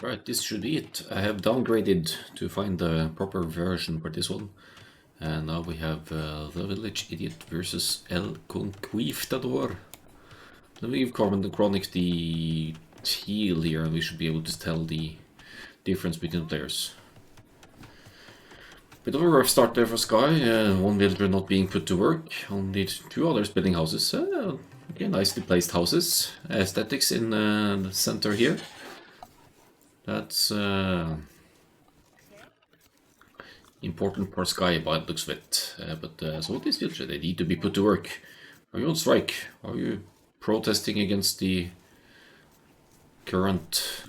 Right, this should be it. I have downgraded to find the proper version for this one. And now we have the Village Idiot versus El Conqueeftador. Let me give Carmen the Chronic the teal here, and we should be able to tell the difference between players. Bit of a rough start there for Sky, one villager not being put to work, only two others building houses. Okay, nicely placed houses. Aesthetics in the center here. That's important for Sky by the looks of it. But so this villager, they need to be put to work. Are you on strike? Are you protesting against the current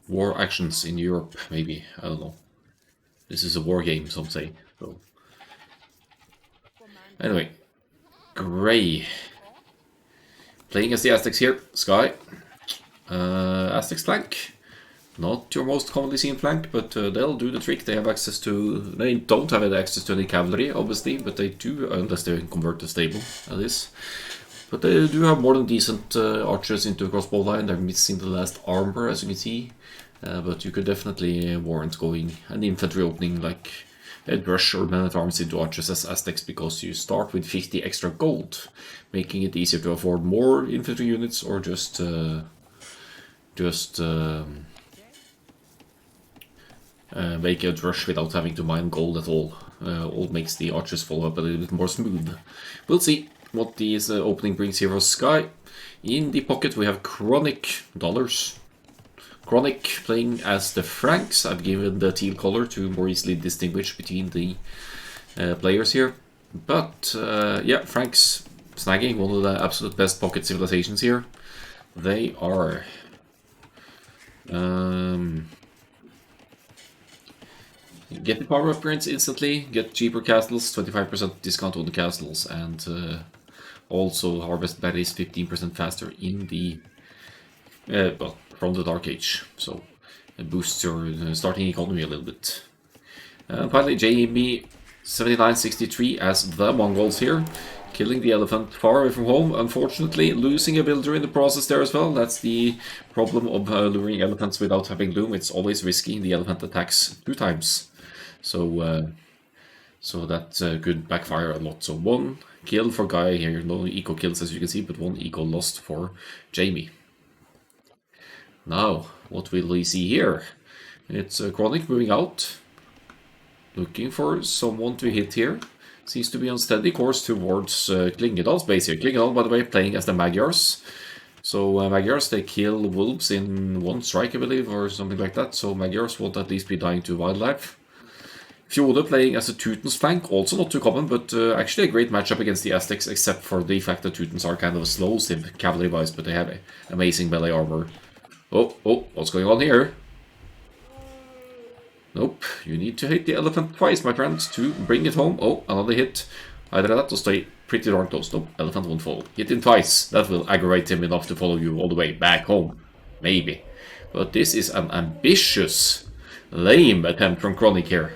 war actions in Europe, maybe? I don't know. This is a war game, some say. So anyway, Gray playing as the Aztecs here. Sky. Aztecs flank. Not your most commonly seen flank, but they'll do the trick. They have access to... They don't have any access to any cavalry, obviously, but they do, unless they convert to stable, that is. But they do have more than decent archers into a crossbow line. They're missing the last armor, as you can see. But you could definitely warrant going an infantry opening like a rush or man-at-arms into archers as Aztecs, because you start with 50 extra gold, making it easier to afford more infantry units or just make a rush without having to mine gold at all. All makes the archers follow up a little bit more smooth. We'll see what this opening brings here for Sky. In the pocket we have Chronic dollars. Chronic playing as the Franks. I've given the teal color to more easily distinguish between the players here. But yeah, Franks snagging one of the absolute best pocket civilizations here. They are get the power upgrades instantly, get cheaper castles, 25% discount on the castles, and also harvest berries 15% faster in the well, from the Dark Age. So it boosts your starting economy a little bit. And finally, JB 7963 as the Mongols here, killing the elephant far away from home. Unfortunately, losing a builder in the process there as well. That's the problem of luring elephants without having loom. It's always risky. The elephant attacks 2 times. So that could backfire a lot. So 1 kill for Guy here. No eco kills as you can see, but 1 eco lost for Jamie. Now, what will we see here? It's Chronic moving out. Looking for someone to hit here. Seems to be on steady course towards Klingedal's base here. Klingedal, by the way, playing as the Magyars. So Magyars, they kill wolves in 1 strike, I believe, or something like that. So Magyars won't at least be dying to wildlife. Fjode playing as a Teutons flank, also not too common, but actually a great matchup against the Aztecs, except for the fact that Teutons are kind of slow civ cavalry-wise, but they have amazing melee armor. Oh, what's going on here? Nope, you need to hit the elephant twice, my friends, to bring it home. Oh, another hit. Either that or stay pretty darn close. Nope, elephant won't follow. Hit him twice. That will aggravate him enough to follow you all the way back home. Maybe. But this is an ambitious, lame attempt from Chronic here.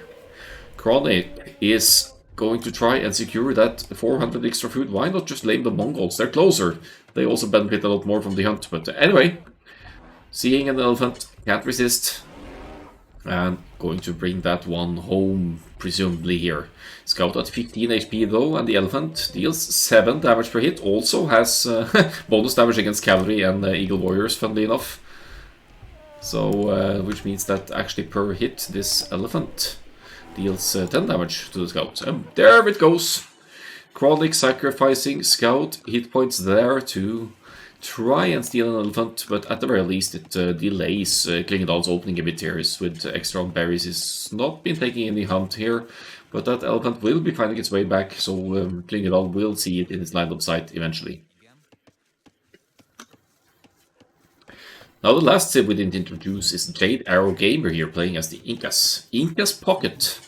Chronic is going to try and secure that 400 extra food. Why not just lame the Mongols? They're closer. They also benefit a lot more from the hunt. But anyway, seeing an elephant, can't resist. And going to bring that one home, presumably here. Scout at 15 HP though, and the elephant deals 7 damage per hit. Also has bonus damage against cavalry and eagle warriors, funnily enough. So, which means that actually per hit, this elephant deals 10 damage to the scout. And there it goes. Chronic sacrificing scout hit points there to try and steal an elephant, but at the very least it delays Klingedal's opening a bit here. With extra berries, he's not been taking any hunt here, but that elephant will be finding its way back, so Klingedal will see it in his line of sight eventually. Now the last civ we didn't introduce is Jade Arrow Gamer here playing as the Incas. Incas Pocket.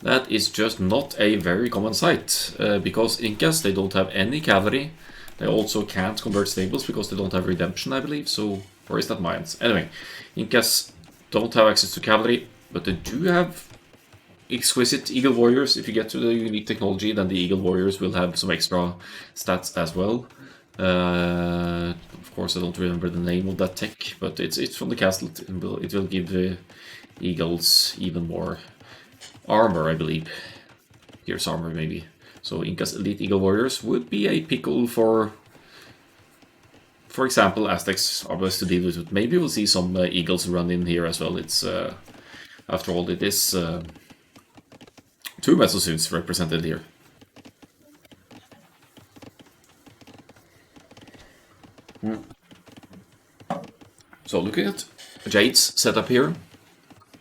That is just not a very common sight, because Incas, they don't have any cavalry. They also can't convert stables because they don't have redemption, I believe, so... Or is that mines? Anyway, Incas don't have access to cavalry, but they do have exquisite eagle warriors. If you get to the unique technology, then the eagle warriors will have some extra stats as well. Of course, I don't remember the name of that tech, but it's from the castle. It will give the eagles even more armor, I believe. Here's armor, maybe. So Inca's elite eagle warriors would be a pickle for example, Aztecs are best to deal with. But maybe we'll see some eagles run in here as well. It's after all, it is 2 mesosuits represented here. So looking at Jade's setup here,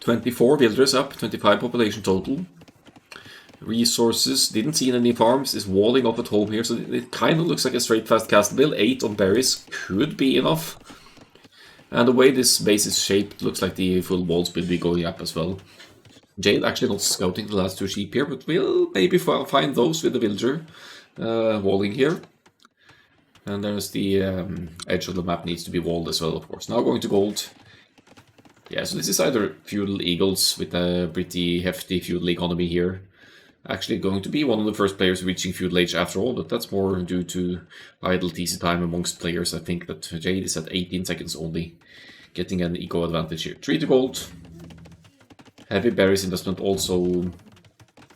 24 villagers up, 25 population total. Resources, didn't see any farms, is walling up at home here, so it kind of looks like a straight fast castle build. 8 on berries could be enough. And the way this base is shaped, looks like the full walls will be going up as well. Jade actually not scouting the last 2 sheep here, but we'll maybe find those with the villager walling here. And there's the edge of the map needs to be walled as well, of course. Now going to gold. Yeah, so this is either feudal eagles with a pretty hefty feudal economy here. Actually going to be one of the first players reaching feudal age after all, but that's more due to idle TC time amongst players. I think that Jade is at 18 seconds only, getting an eco advantage here. 3 to gold. Heavy berries investment also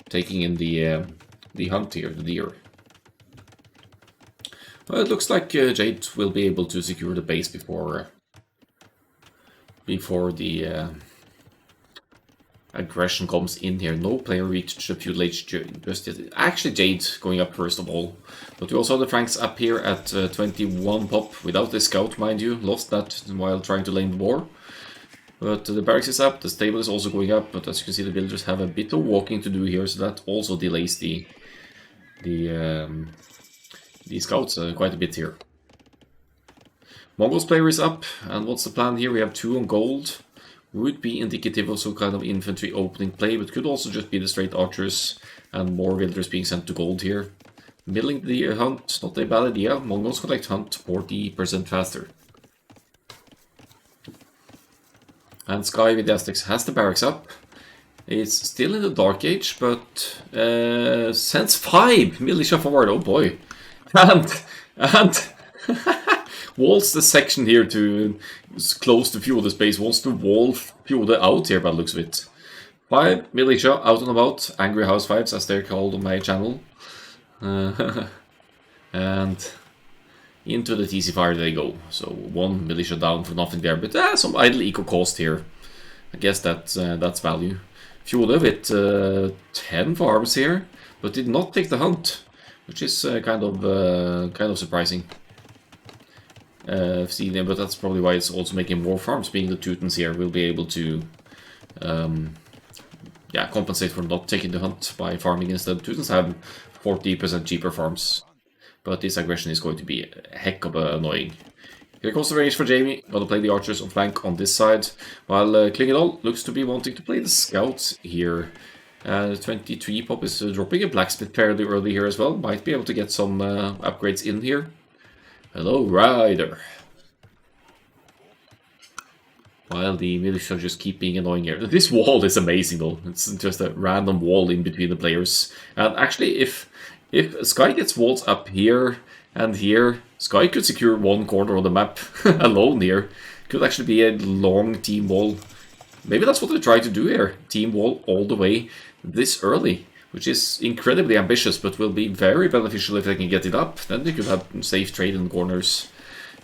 taking in the hunt here, the deer. Well, it looks like Jade will be able to secure the base before the aggression comes in here. No player reached the feudal age just yet. Actually, Jade going up first of all. But we also have the Franks up here at 21 pop without the scout, mind you. Lost that while trying to lane the war. But the barracks is up, the stable is also going up, but as you can see the villagers have a bit of walking to do here, so that also delays the scouts quite a bit here. Mongols player is up, and what's the plan here? We have 2 on gold. Would be indicative of some kind of infantry opening play, but could also just be the straight archers and more villagers being sent to gold here. Milling the hunt, not a bad idea. Mongols collect hunt 40% faster. And Sky with the Aztecs has the barracks up. It's still in the Dark Age, but sends 5 militia forward, oh boy. And walls the section here to close the Fjode space, wants to wall Fjode out here by the looks of it. 5 militia out and about, angry housewives as they're called on my channel. And into the TC fire they go. So 1 militia down for nothing there, but some idle eco cost here. I guess that's value. Fjode with 10 farms here, but did not take the hunt, which is kind of surprising. I've seen them, but that's probably why it's also making more farms. Being the Teutons here will be able to compensate for not taking the hunt by farming instead. Teutons have 40% cheaper farms. But this aggression is going to be a heck of annoying. Here comes the range for Jamie. Gonna play the archers on flank on this side. While Klingedal looks to be wanting to play the scouts here. 23 pop is dropping a blacksmith fairly early here as well. Might be able to get some upgrades in here. Hello, Rider. While the militia just keep being annoying here. This wall is amazing though. It's just a random wall in between the players. And actually, if Sky gets walls up here and here, Sky could secure 1 corner of the map alone here. Could actually be a long team wall. Maybe that's what they try to do here. Team wall all the way this early, which is incredibly ambitious, but will be very beneficial if they can get it up. Then they could have safe trade in corners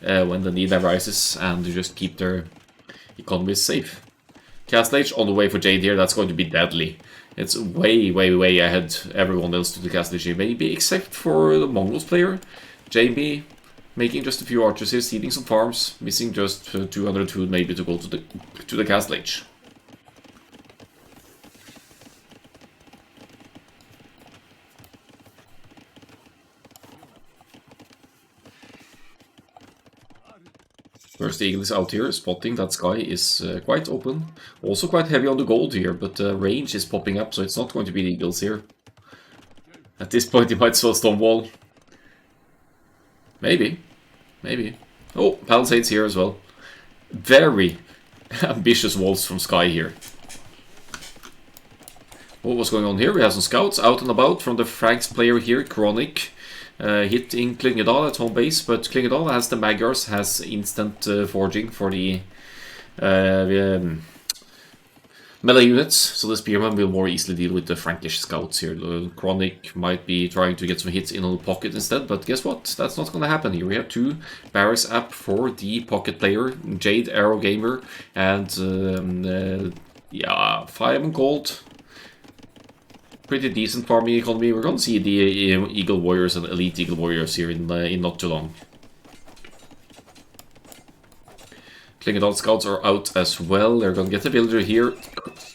when the need arises and just keep their economies safe. Castle Age on the way for Jade here, that's going to be deadly. It's way, way, way ahead everyone else to the Castle Age, maybe except for the Mongols player. JB making just a few archers here, stealing some farms, missing just 200 food maybe to go to the Castle Age. First Eagle is out here, spotting that Sky is quite open. Also quite heavy on the gold here, but range is popping up, so it's not going to be the Eagles here. At this point, he might saw Stonewall. Maybe. Maybe. Oh, Palisades here as well. Very ambitious walls from Sky here. What was going on here? We have some scouts out and about from the Franks player here, Chronic. hit in Klingedal at home base, but Klingedal has the Magyars, has instant forging for the melee units, so the Spearman will more easily deal with the Frankish scouts here. The Chronic might be trying to get some hits in on the pocket instead, but guess what? That's not going to happen here. We have 2 barracks up for the pocket player, Jade Arrow Gamer, and yeah, 5 on gold. Pretty decent farming economy. We're going to see the Eagle Warriors and Elite Eagle Warriors here in not too long. Klingedal scouts are out as well. They're going to get a villager here.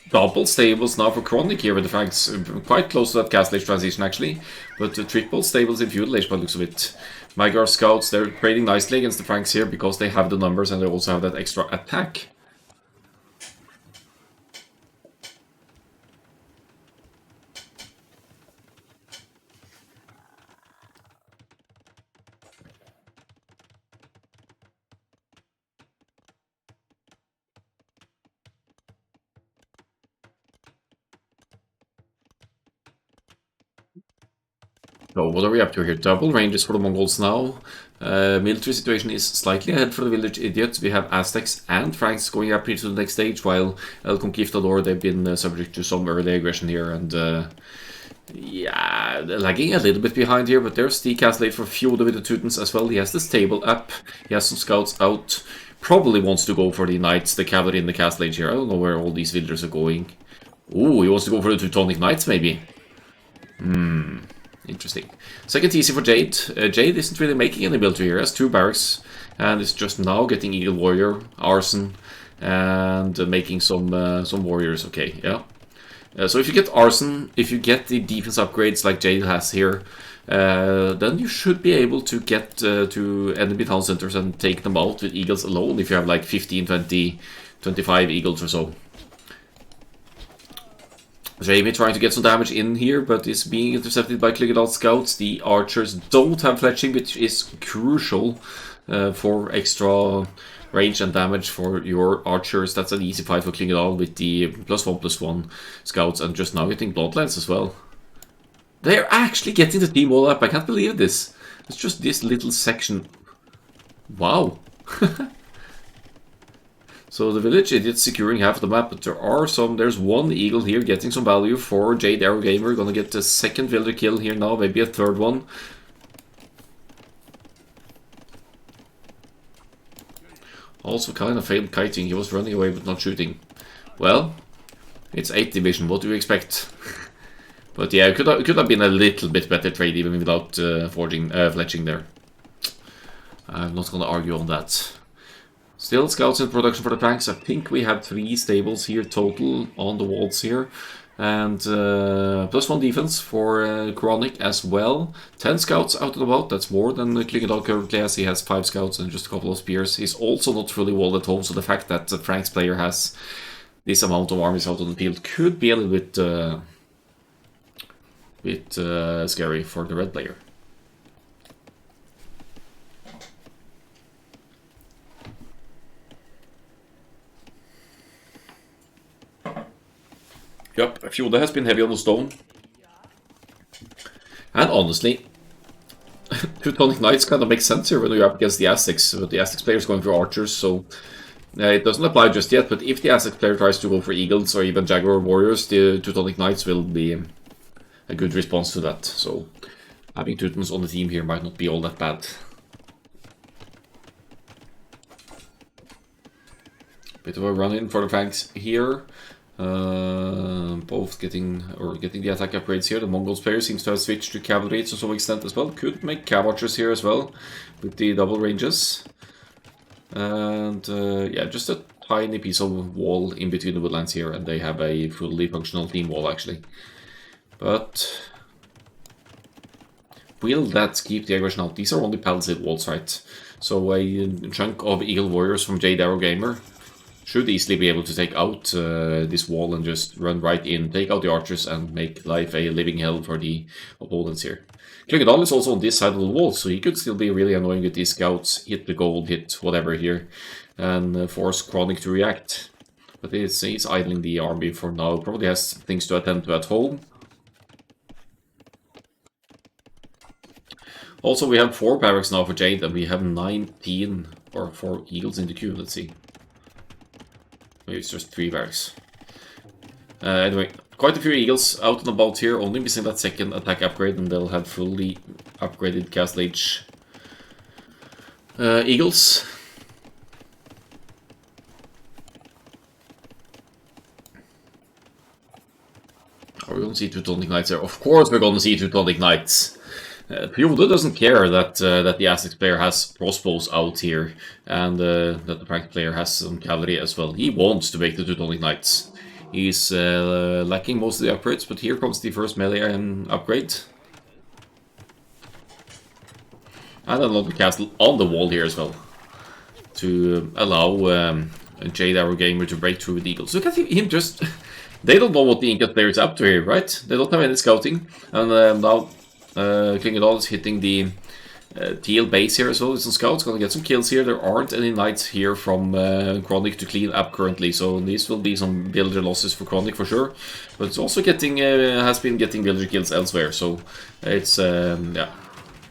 Double stables now for Chronic here with the Franks. Quite close to that Castle Age transition actually. But triple stables in Feudal Age by the looks of it. Magyar scouts, they're trading nicely against the Franks here because they have the numbers and they also have that extra attack. So what are we up to here? Double ranges for the Mongols now. Military situation is slightly ahead for the village idiots. We have Aztecs and Franks going up here to the next stage, while El Conquistador, they've been subject to some early aggression here, and yeah, they're lagging a little bit behind here, but there's the Castle Age for Fjode with the Teutons as well. He has the stable up, he has some scouts out, probably wants to go for the knights, the cavalry in the Castle Age here. I don't know where all these villagers are going. Ooh, he wants to go for the Teutonic Knights maybe. Interesting. Second TC for Jade. Jade isn't really making any military here. He has 2 barracks and is just now getting Eagle Warrior, Arson, and making some warriors. Okay, yeah. So if you get Arson, if you get the defense upgrades like Jade has here, then you should be able to get to enemy town centers and take them out with eagles alone if you have like 15, 20, 25 eagles or so. Jamie trying to get some damage in here, but is being intercepted by Klingedal scouts. The archers don't have fletching, which is crucial for extra range and damage for your archers. That's an easy fight for Klingedal with the +1/+1 scouts, and just now getting Bloodlines as well. They're actually getting the team all up. I can't believe this. It's just this little section. Wow. So the village idiots securing half of the map, but there's one eagle here getting some value for Jade Arrow Gamer. Gonna get the second villager kill here now, maybe a third one. Also kind of failed kiting, he was running away but not shooting. Well, it's 8th division, what do you expect? But yeah, it could have been a little bit better trade even without fletching there. I'm not gonna argue on that. Still scouts in production for the Franks. I think we have 3 stables here total on the walls here. And +1 defense for Chronic as well. 10 scouts out and about. That's more than Klingedal currently has. He has 5 scouts and just a couple of spears. He's also not fully walled at home, so the fact that the Franks player has this amount of armies out on the field could be a little bit scary for the red player. Yep, Fjode has been heavy on the stone. And honestly, Teutonic Knights kind of makes sense here when you're up against the Aztecs, but the Aztecs player is going for archers, so it doesn't apply just yet, but if the Aztec player tries to go for eagles or even Jaguar warriors, the Teutonic Knights will be a good response to that, so having Teutons on the team here might not be all that bad. Bit of a run-in for the Franks here. Both getting the attack upgrades here. The Mongols player seems to have switched to cavalry to some extent as well. Could make cav archers here as well with the double ranges. And yeah, just a tiny piece of wall in between the woodlands here, and they have a fully functional team wall actually. But will that keep the aggression out? These are only palisade walls, right? So a chunk of Eagle Warriors from Jade Arrow Gamer should easily be able to take out this wall and just run right in, take out the archers, and make life a living hell for the opponents here. Klingedal is also on this side of the wall, so he could still be really annoying with these scouts, hit the gold, hit whatever here, and force Chronic to react. But he's idling the army for now, probably has things to attend to at home. Also, we have 4 barracks now for Jade, and we have 19 or 4 eagles in the queue. Let's see. Maybe it's just 3 barracks. Anyway, quite a few eagles out and about here, only missing that second attack upgrade, and they'll have fully upgraded Castle Age eagles. Are we going to see Teutonic Knights here? Of course we're going to see Teutonic Knights. Piovodo doesn't care that the Aztec player has crossbows out here, and that the Frank player has some cavalry as well. He wants to make the Teutonic Knights. He's lacking most of the upgrades, but here comes the first melee upgrade. And another castle on the wall here as well, to allow Jade Arrow Gamer to break through with eagles. Look at him just... They don't know what the Inca player is up to here, right? They don't have any scouting, and now King Adol is hitting the TL base here as well with some scouts, gonna get some kills here. There aren't any knights here from Chronic to clean up currently, so these will be some villager losses for Chronic for sure. But it's also getting, has been getting villager kills elsewhere, so it's, yeah,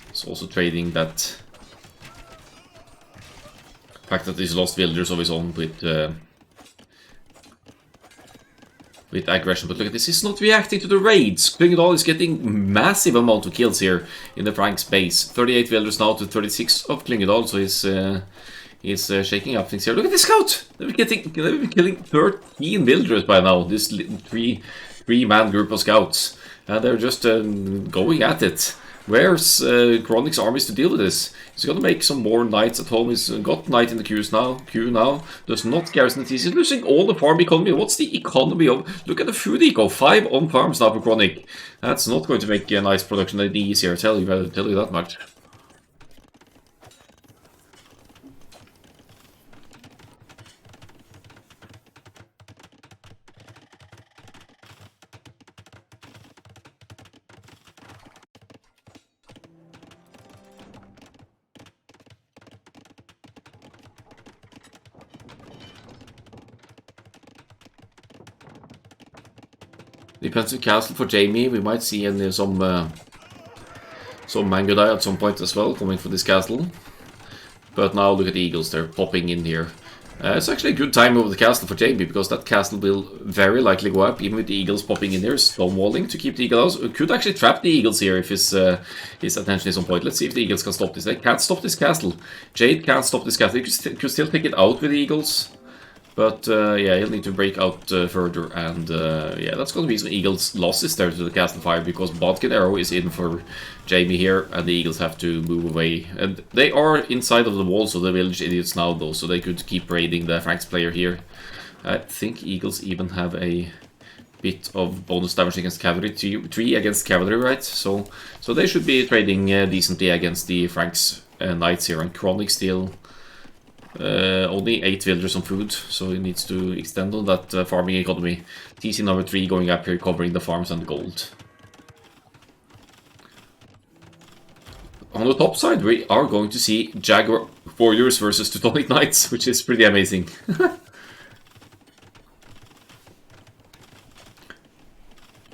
it's also trading that fact that he's lost villagers of his own with aggression. But look at this, he's not reacting to the raids. Klingedal is getting massive amount of kills here in the Frank's base. 38 villagers now to 36 of Klingedal, so he's shaking up things here. Look at this scout! They've been killing 13 villagers by now, this three-man group of scouts. And they're just going at it. Where's Chronic's armies to deal with this? He's gonna make some more knights at home. He's got knight in the queue now. Does not garrison it. He's losing all the farm economy. What's the economy of? Look at the food eco. 5 on farms now for Chronic. That's not going to make a nice production any easier. Tell you that much. Defensive castle for Jamie. We might see some Mangodai at some point as well coming for this castle. But now look at the eagles, they're popping in here. It's actually a good time over the castle for Jamie, because that castle will very likely go up, even with the eagles popping in there, stonewalling to keep the eagles out. Could actually trap the eagles here if his attention is on point. Let's see if the eagles can stop this. They can't stop this castle. Jade can't stop this castle. He could still take it out with the eagles. But yeah, he'll need to break out further, and yeah, that's going to be some Eagles losses there to the castle fire, because Bodkin Arrow is in for Jamie here, and the Eagles have to move away. And they are inside of the walls of the village idiots now, though, so they could keep raiding the Franks player here. I think Eagles even have a bit of bonus damage against cavalry, 3 against cavalry, right? So they should be trading decently against the Franks knights here, and Chronic still... only 8 villagers on food, so he needs to extend on that farming economy. TC number 3 going up here, covering the farms and gold. On the top side, we are going to see Jaguar Warriors versus Teutonic Knights, which is pretty amazing.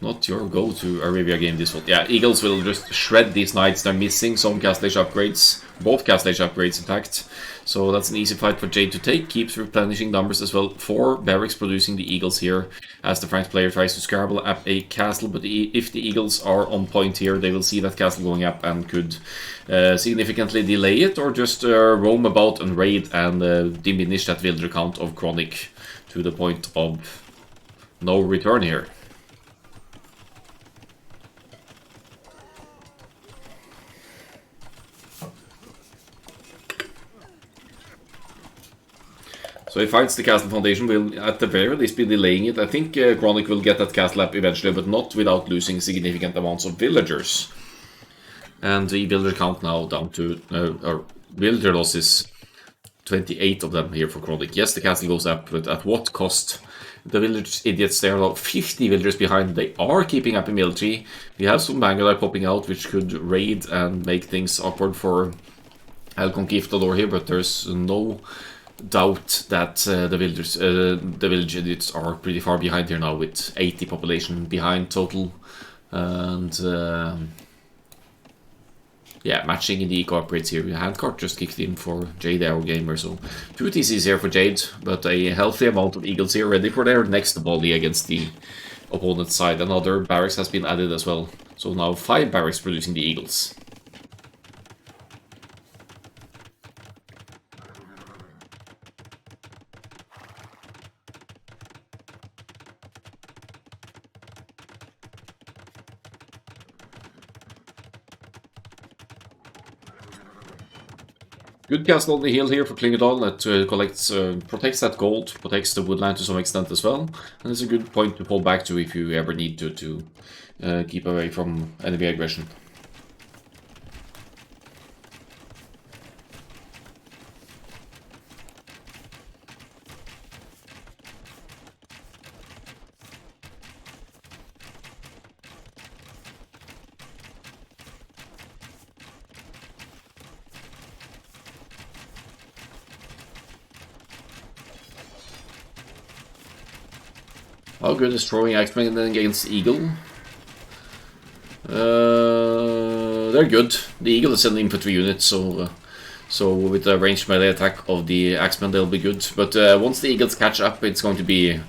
Not your go-to Arabia game this one. Yeah, Eagles will just shred these knights. They're missing some Castle Age upgrades. Both Castle Age upgrades, in fact. So that's an easy fight for Jade to take. Keeps replenishing numbers as well. 4 barracks producing the Eagles here, as the Franks player tries to scrabble up a castle. But if the Eagles are on point here, they will see that castle going up and could significantly delay it, or just roam about and raid and diminish that villager count of Chronic to the point of no return here. So he fights the castle foundation, will at the very least be delaying it. I think Chronic will get that castle up eventually, but not without losing significant amounts of villagers. And the villager count now down to, villager losses, 28 of them here for Chronic. Yes, the castle goes up, but at what cost? The village idiots, they are about 50 villagers behind. They are keeping up in military. We have some Mangalai popping out, which could raid and make things awkward for Akkal-AOE here, but there's no doubt that the village idiots are pretty far behind here now, with 80 population behind total. And yeah, matching in the eco upgrades here. Handcart just kicked in for Jade Arrow Gamer, so 2 TCs here for Jade, but a healthy amount of Eagles here ready for their next volley against the opponent's side. Another barracks has been added as well, so now 5 barracks producing the Eagles. Good castle on the hill here for Klingedal that collects, protects that gold, protects the woodland to some extent as well, and it's a good point to fall back to if you ever need to keep away from enemy aggression. How good is throwing Axeman against Eagle? They're good. The Eagle is an infantry unit, so with the ranged melee attack of the Axeman, they'll be good. But once the Eagles catch up, it's going to be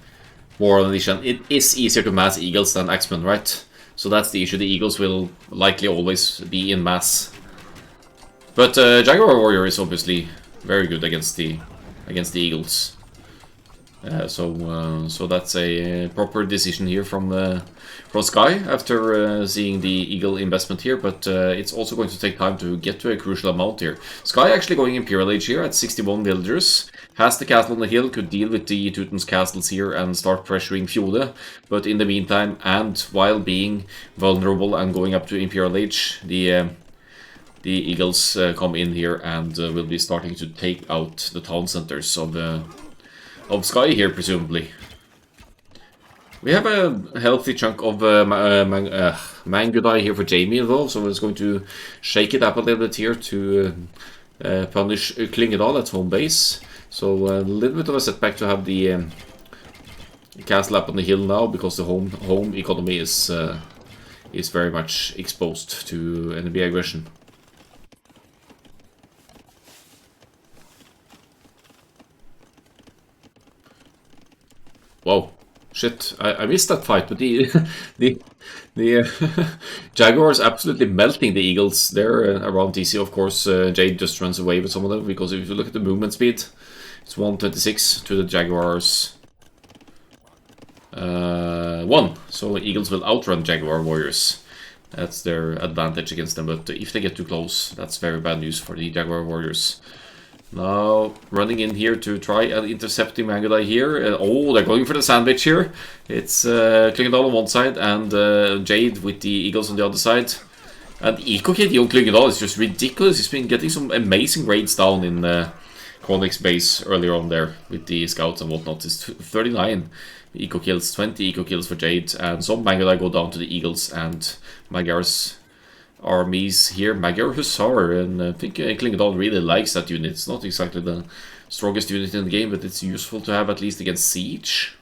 more on the issue. It is easier to mass Eagles than Axeman, right? So that's the issue. The Eagles will likely always be in mass. But Jaguar Warrior is obviously very good against the Eagles. So that's a proper decision here from Sky after seeing the Eagle investment here, but it's also going to take time to get to a crucial amount here. Sky actually going Imperial Age here at 61 villagers, has the castle on the hill, could deal with the Teuton's castles here and start pressuring Fjode, but in the meantime, and while being vulnerable and going up to Imperial Age, the Eagles come in here and will be starting to take out the town centers of Sky here, presumably. We have a healthy chunk of Mangudai here for Jamie though, so it's going to shake it up a little bit here to punish Klingedal at home base. So a little bit of a setback to have the castle up on the hill now, because the home economy is very much exposed to enemy aggression. Whoa, shit, I missed that fight, but the Jaguar is absolutely melting the Eagles there around TC. Of course, Jade just runs away with some of them, because if you look at the movement speed, it's 126 to the Jaguars 1. So Eagles will outrun Jaguar Warriors. That's their advantage against them, but if they get too close, that's very bad news for the Jaguar Warriors. Now, running in here to try and intercept the Mangudai here. Oh, they're going for the sandwich here. It's Klingedal on one side and Jade with the Eagles on the other side. And EcoKid on Klingedal is just ridiculous. He's been getting some amazing raids down in Chronic's base earlier on there with the scouts and whatnot. It's 39 eco kills, 20 eco kills for Jade, and some Mangudai go down to the Eagles and Magyar's armies here. Magyar Hussar, and I think Klingedal really likes that unit. It's not exactly the strongest unit in the game, but it's useful to have at least against siege.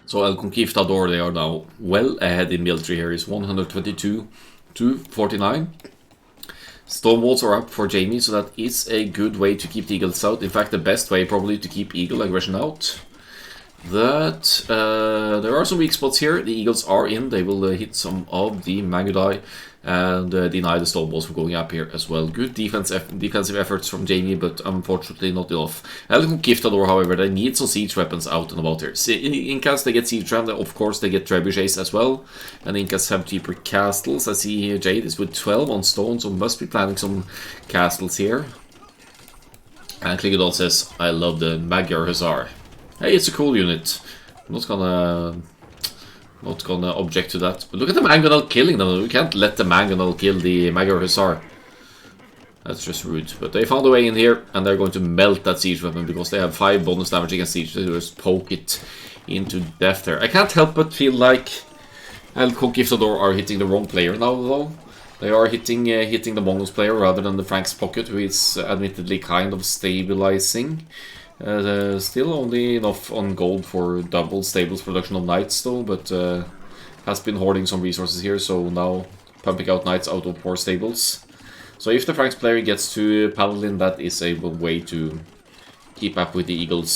So Conqueeftador, they are now well ahead in military here. Is 122 to 49. Stonewalls are up for Jamie, so that is a good way to keep the Eagles out. In fact, the best way probably to keep Eagle aggression out. That there are some weak spots here. The Eagles are in. They will hit some of the Mangudai and deny the Stonewalls from going up here as well. Good defensive efforts from Jamie, but unfortunately not enough. Conqueeftador, however, they need some siege weapons out and about here. In Incas, they get siege ram, of course they get trebuchets as well. And Incas have cheaper castles. I see here Jade is with 12 on stone, so must be planning some castles here. And Klingedal says, I love the Magyar Hussar. Hey, it's a cool unit. I'm not gonna object to that. But look at the Mangonel killing them. We can't let the Mangonel kill the Magyar Hussar. That's just rude. But they found a way in here, and they're going to melt that siege weapon because they have 5 bonus damage against siege. They just poke it into death there. I can't help but feel like Akkal-AOE are hitting the wrong player now, though. They are hitting the Mongols player rather than the Frank's pocket, who is admittedly kind of stabilizing. Still only enough on gold for double stables production of knights, though, but has been hoarding some resources here, so now pumping out knights out of 4 stables. So if the Frank's player gets to Paladin, that is a way to keep up with the Eagles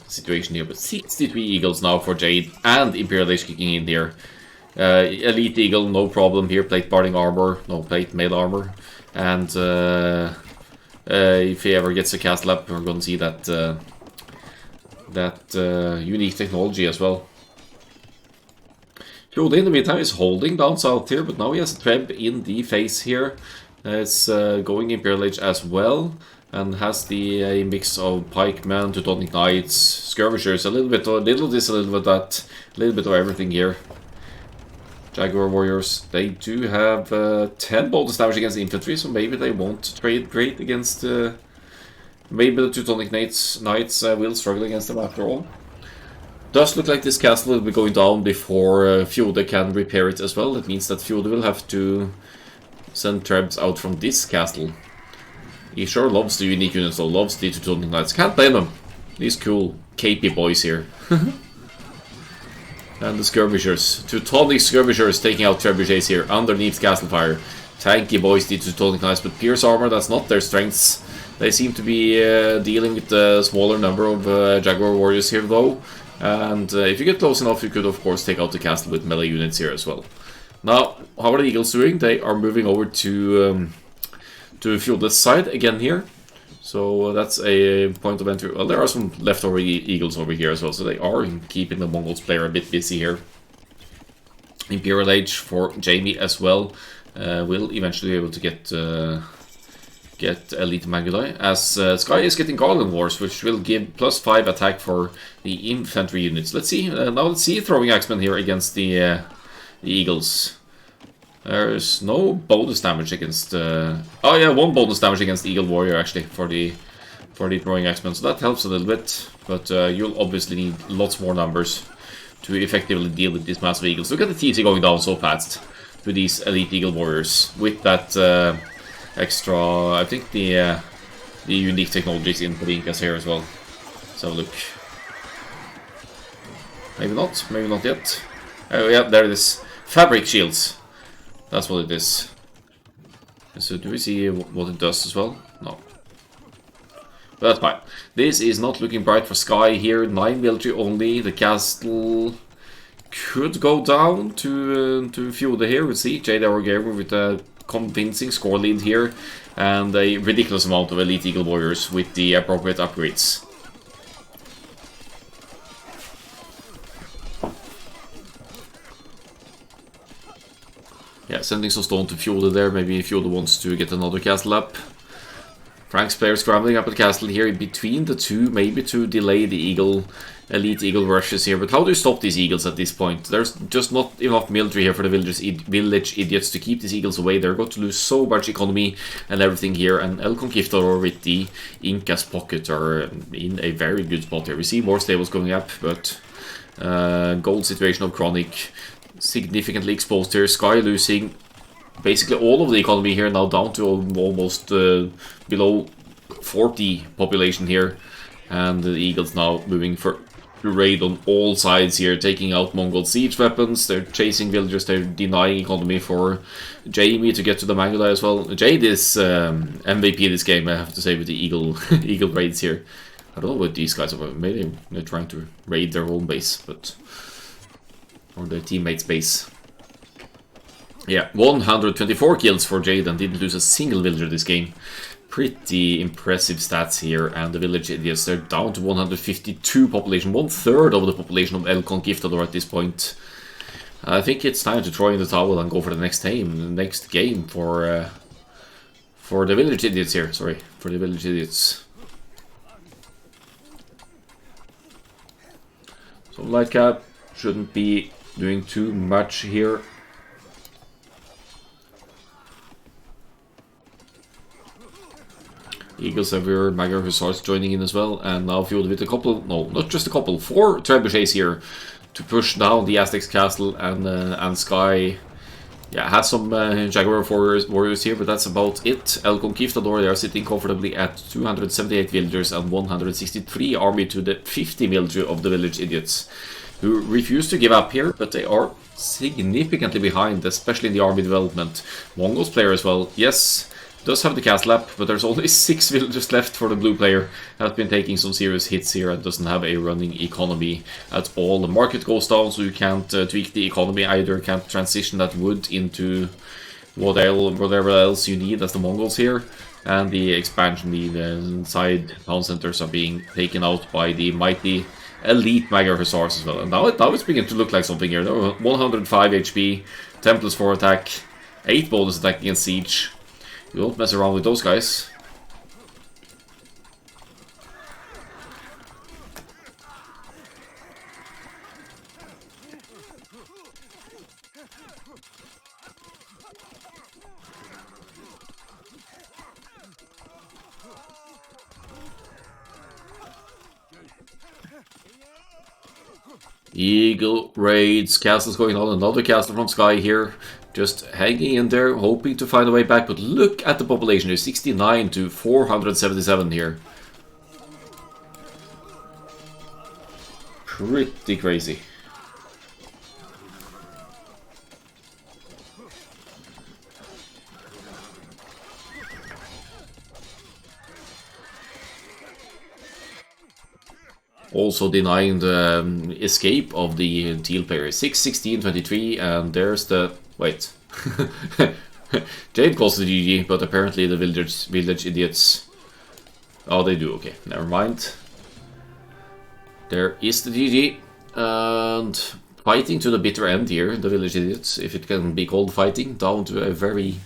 situation here. But 63 Eagles now for Jade, and Imperial Age kicking in here. Elite Eagle, no problem here. Plate barding armor, no plate mail armor. And if he ever gets a castle up, we're going to see that unique technology as well. Fjode in the meantime is holding down south here, but now he has a Treb in the face here. It's going Imperial Age as well, and has the mix of pikemen, Teutonic Knights, skirmishers, a little bit of this, a little bit of that, a little bit of everything here. Jaguar Warriors, they do have 10 bonus damage against infantry, so maybe they won't trade great against... maybe the Teutonic Knights will struggle against them after all. Does look like this castle will be going down before Fjode can repair it as well. That means that Fjode will have to send Trebs out from this castle. He sure loves the unique units though, loves the Teutonic Knights. Can't blame him. These cool, capey boys here. And the skirmishers. Teutonic skirmishers taking out trebuchets here underneath castle fire. Tanky boys, the Teutonic Knights, but pierce armor, that's not their strengths. They seem to be dealing with a smaller number of Jaguar Warriors here though. And if you get close enough, you could of course take out the castle with melee units here as well. Now, how are the Eagles doing? They are moving over to Fjode's side again here. So that's a point of entry. Well, there are some leftover Eagles over here as well, so they are keeping the Mongols player a bit busy here. Imperial Age for Jamie as well. Will eventually be able to get Elite Mangudai, as Sky is getting Garland Wars, which will give +5 attack for the infantry units. Let's see. Now let's see throwing axemen here against the Eagles. There's no bonus damage against... oh yeah, 1 bonus damage against the Eagle Warrior actually for the throwing axemen, so that helps a little bit. But you'll obviously need lots more numbers to effectively deal with these massive eagles. Look at the TC going down so fast to these elite Eagle Warriors with that extra... I think the unique technologies in Palinkas here as well. Let's have a look. Maybe not yet. Oh yeah, there it is. Fabric shields. That's what it is. So do we see what it does as well? No. But that's fine. This is not looking bright for Sky here. 9 military only. The castle could go down to Fjode here. We'll see. Jade Gamer with a convincing score lead here. And a ridiculous amount of Elite Eagle Warriors with the appropriate upgrades. Yeah, sending some stone to Fjode there. Maybe Fjode wants to get another castle up. Frank's player scrambling up at the castle here in between the two, maybe to delay the elite eagle rushes here. But how do you stop these eagles at this point? There's just not enough military here for the village idiots to keep these eagles away. They're going to lose so much economy and everything here. And El Conquistador with the Inca's pocket are in a very good spot here. We see more stables going up, but gold situation of Chronic significantly exposed here. Sky losing basically all of the economy here, now down to almost below 40 population here. And the Eagles now moving for raid on all sides here, taking out Mongol siege weapons. They're chasing villagers, they're denying economy for Jamie to get to the Mangudai as well. Jade is MVP this game, I have to say, with the Eagle raids here. I don't know what these guys are, maybe they're trying to raid their own base, but... or their teammates' base. Yeah, 124 kills for Jade and didn't lose a single villager this game. Pretty impressive stats here, and the village idiots, they're down to 152 population, 1/3 of the population of El Conquistador at this point. I think it's time to throw in the towel and go for the next game for the village idiots here. Sorry, for the village idiots. So Lightcap shouldn't be doing too much here. Eagles everywhere, Magyar Hussars joining in as well, and now fueled with a couple, no, not just a couple, 4 trebuchets here to push down the Aztecs castle, and Sky, yeah, has some Jaguar warriors here, but that's about it. El Conquistador, they are sitting comfortably at 278 villagers and 163 army to the 50 military of the village idiots, who refuse to give up here, but they are significantly behind, especially in the army development. Mongols player as well, yes, does have the castle app, but there's only 6 villagers left for the blue player. Has been taking some serious hits here and doesn't have a running economy at all. The market goes down, so you can't tweak the economy either. Can't transition that wood into whatever else you need as the Mongols here. And the expansion, the side town centers are being taken out by the mighty elite Magyar Hussars as well. And now it's beginning to look like something here. 105 HP, 10 plus 4 attack, 8 bonus attack against siege. You don't mess around with those guys. Eagle raids, castles going on, another castle from Sky here. Just hanging in there, hoping to find a way back, but look at the population, there's 69 to 477 here. Pretty crazy. Also denying the escape of the teal player. 6, 16, 23, and there's the... Wait. Jade calls the GG, but apparently the village idiots... Oh, they do, okay. Never mind. There is the GG. And fighting to the bitter end here, the village idiots, if it can be called fighting, down to a very,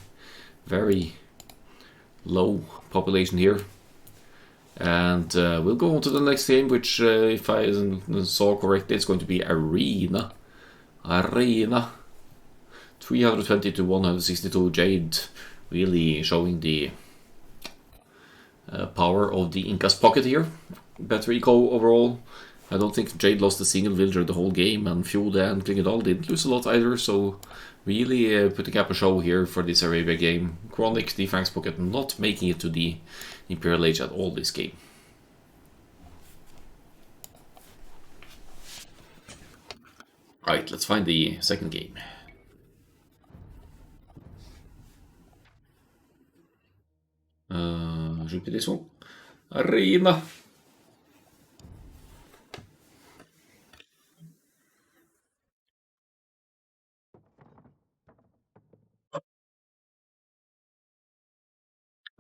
very low population here. And we'll go on to the next game, which, if I saw correctly, it's going to be Arena. 320 to 162 Jade, really showing the power of the Inca's pocket here. Better eco overall. I don't think Jade lost a single villager the whole game, and Fjode and Klingedal didn't lose a lot either, so really putting up a show here for this Arabia game. Chronic, the Frank's pocket, not making it to the Imperial Age at all this game. Right, let's find the second game. Should be this one. Arena. I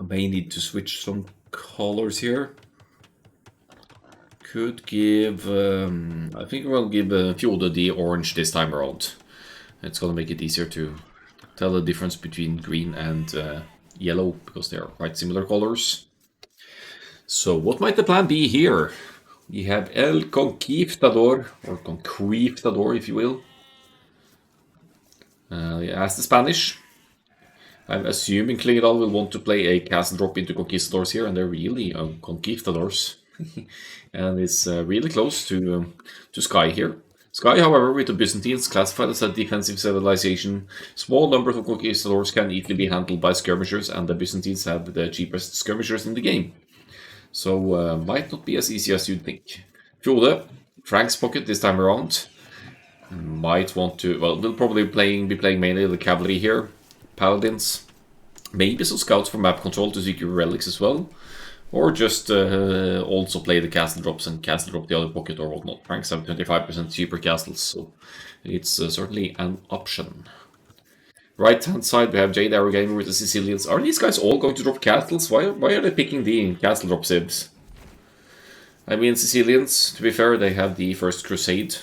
may need to switch some colors here. Could give... I think we'll give Fjode the orange this time around. It's gonna make it easier to tell the difference between green and yellow, because they are quite similar colors. So what might the plan be here? We have El Conqueeftador, or Conqueeftador if you will. As the Spanish. I'm assuming Klingedal will want to play a castle drop into Conquistadors here, and they're really Conquistadors. And it's really close to Sky here. Sky, however, with the Byzantines classified as a defensive civilization, small numbers of conquistadors can easily be handled by skirmishers, and the Byzantines have the cheapest skirmishers in the game. So, might not be as easy as you'd think. Fjode, Frank's pocket this time around. Might want to, well, we'll probably be playing mainly the cavalry here. Paladins. Maybe some scouts for map control to secure relics as well. Or just also play the castle drops and castle drop the other pocket or whatnot. Franks have 25% cheaper castles, so it's certainly an option. Right hand side we have Jade Arrow Gamer with the Sicilians. Are these guys all going to drop castles? Why are they picking the castle drop sibs? I mean, Sicilians, to be fair, they have the first crusade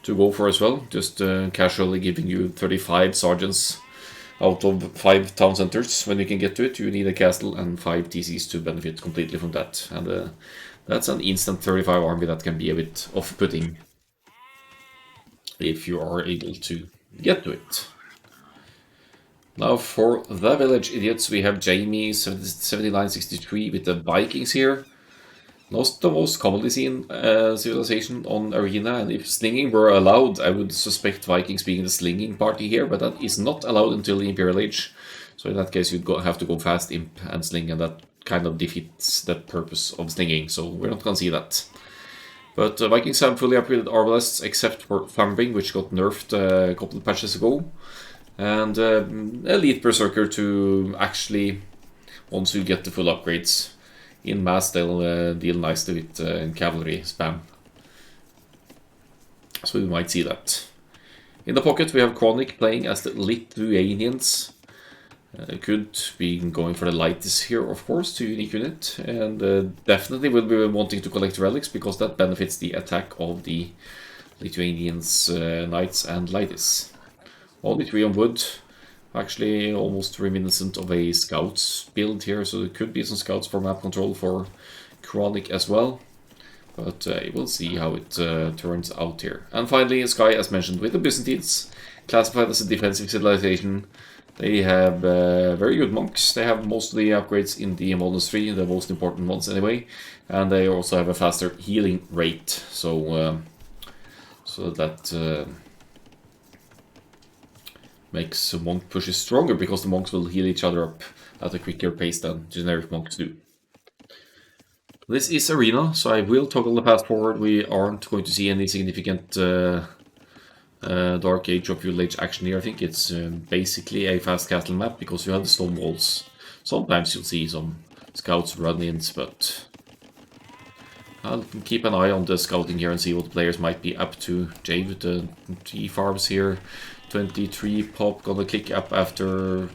to go for as well. Just casually giving you 35 sergeants out of 5 town centers. When you can get to it, you need a castle and 5 TCs to benefit completely from that. And that's an instant 35 army that can be a bit off-putting if you are able to get to it. Now for the village idiots, we have Jamie 7963 with the Vikings here. Not the most commonly seen civilization on Arena, and if slinging were allowed, I would suspect Vikings being the slinging party here, but that is not allowed until the Imperial Age. So in that case, you'd have to go fast, imp, and sling, and that kind of defeats the purpose of slinging, so we're not gonna see that. But Vikings have fully upgraded arbalests, except for Thumbing, which got nerfed a couple of patches ago. And Elite Berserker to actually, once you get the full upgrades, in mass they'll deal nicely with cavalry spam. So we might see that. In the pocket we have Chronic playing as the Lithuanians. Could be going for the lightest here, of course, to unique unit, and definitely will be wanting to collect relics because that benefits the attack of the Lithuanians, knights and lightis. Only 3 on wood, actually almost reminiscent of a scouts build here, so there could be some scouts for map control for Chronic as well. But we'll see how it turns out here. And finally, Sky, as mentioned, with the Byzantines, classified as a defensive civilization. They have very good monks. They have most of the upgrades in the monastery, the most important ones anyway. And they also have a faster healing rate, so that makes monk pushes stronger, because the monks will heal each other up at a quicker pace than generic monks do. This is Arena, so I will toggle the path forward. We aren't going to see any significant Dark Age or Feudal Age action here. I think it's basically a fast castle map because you have the stone walls. Sometimes you'll see some scouts run-ins, but I'll keep an eye on the scouting here and see what the players might be up to. Jade with the 3 farms here. 23 pop, gonna kick up after...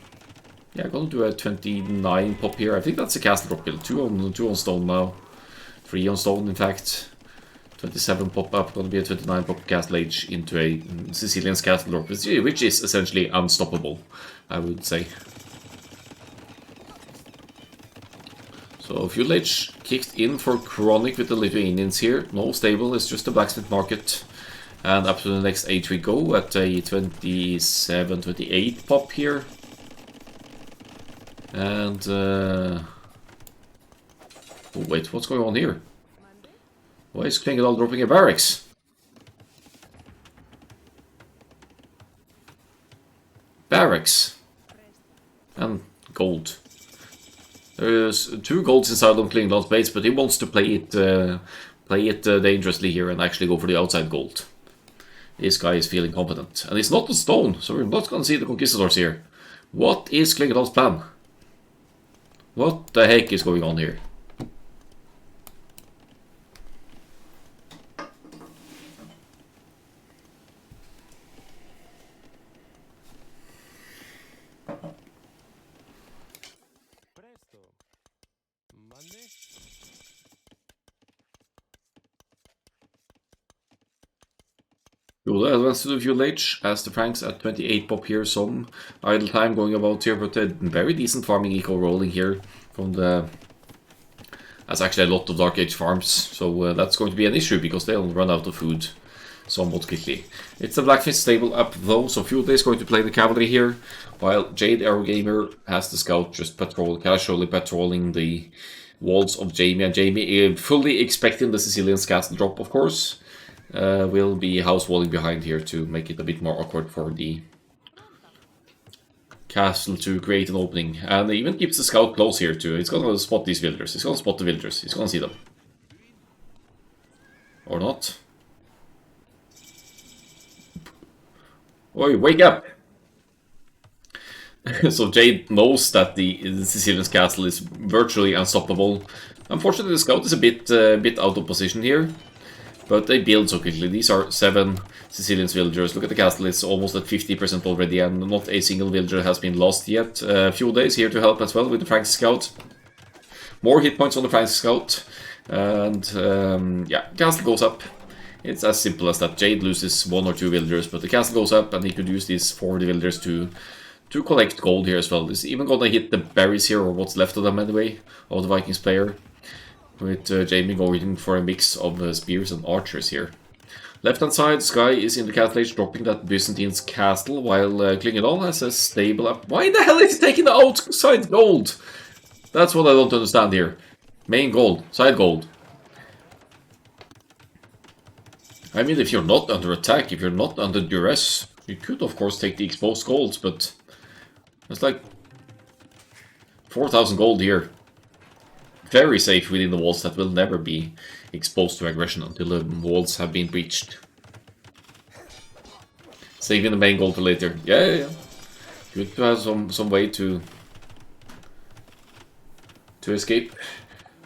Yeah, gonna do a 29 pop here. I think that's a castle drop build. 2 on stone now. 3 on stone, in fact. 27 pop up, gonna be a 29 pop castle age into a Sicilian castle drop, which is essentially unstoppable, I would say. So Feudal Age kicked in for Chronic with the Lithuanians here. No stable, it's just a blacksmith market. And up to the next age we go at a 27, 28 pop here. And oh wait, what's going on here? Why is Klingendal dropping a barracks? Barracks. And gold. There's 2 golds inside on Klingendal's base, but he wants to play it dangerously here and actually go for the outside gold. This guy is feeling confident. And it's not on stone, so we're not gonna see the conquistadors here. What is Klingendal's plan? What the heck is going on here? Yoda advanced to the Feudal Age as the Franks at 28 pop here, some idle time going about here, but a very decent farming eco rolling here from the... That's actually a lot of Dark Age farms, so that's going to be an issue because they'll run out of food somewhat quickly. It's the Blacksmith stable up though, so Feudal is going to play the cavalry here, while Jade Aerogamer has the scout just casually patrolling the walls of Jamie, and Jamie, fully expecting the Sicilian's castle drop, of course. Will be house walling behind here to make it a bit more awkward for the castle to create an opening. And it even keeps the scout close here too. It's gonna spot these villagers. It's gonna spot the villagers. It's gonna see them. Or not. Oi, wake up! So Jade knows that the Sicilian's castle is virtually unstoppable. Unfortunately, the scout is a bit out of position here. But they build so quickly. These are 7 Sicilian villagers. Look at the castle, it's almost at 50% already, and not a single villager has been lost yet. Few days here to help as well with the Franks Scout. More hit points on the Franks Scout. And yeah, castle goes up. It's as simple as that. Jade loses 1 or 2 villagers, but the castle goes up, and he could use these 40 villagers to collect gold here as well. This is even gonna hit the berries here, or what's left of them anyway, of the Vikings player. With Jamie going for a mix of spears and archers here. Left-hand side, Sky is in the castle age, dropping that Byzantine's castle, while Klingendahl has a stable up. Why the hell is he taking the outside gold? That's what I don't understand here. Main gold, side gold. I mean, if you're not under attack, if you're not under duress, you could of course take the exposed golds, but it's like 4,000 gold here. Very safe within the walls that will never be exposed to aggression until the walls have been breached. Saving the main gold for later. Yeah. Good to have some way to escape.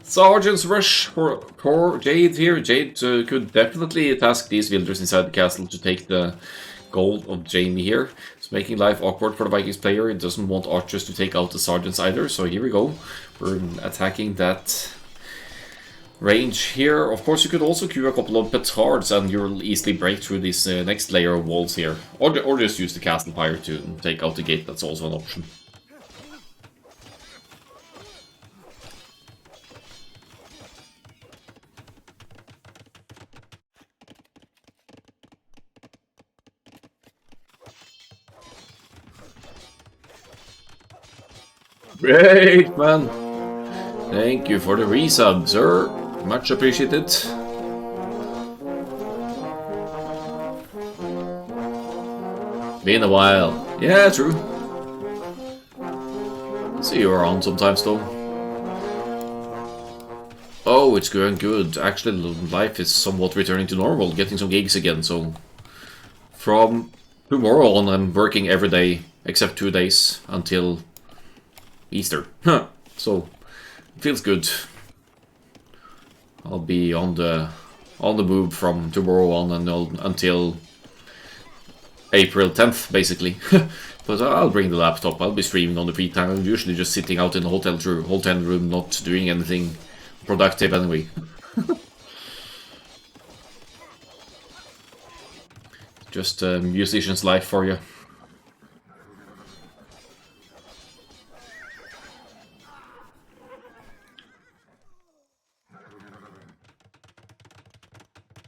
Sergeant's rush for Jade here. Jade could definitely task these villagers inside the castle to take the gold of Jamie here. It's making life awkward for the Vikings player. It doesn't want archers to take out the sergeants either. So here we go. We're attacking that range here. Of course, you could also queue a couple of petards and you'll easily break through this next layer of walls here. Or just use the castle pyre to take out the gate. That's also an option. Great, man. Thank you for the resub, sir. Much appreciated. Been a while. Yeah, true. See you around sometimes, though. Oh, it's going good. Actually, life is somewhat returning to normal, getting some gigs again, so... From tomorrow on, I'm working every day, except 2 days, until Easter. So, it feels good. I'll be on the move from tomorrow on and until April 10th, basically. But I'll bring the laptop. I'll be streaming on the free time. I'm usually just sitting out in the hotel room, not doing anything productive anyway. Just a musician's life for you.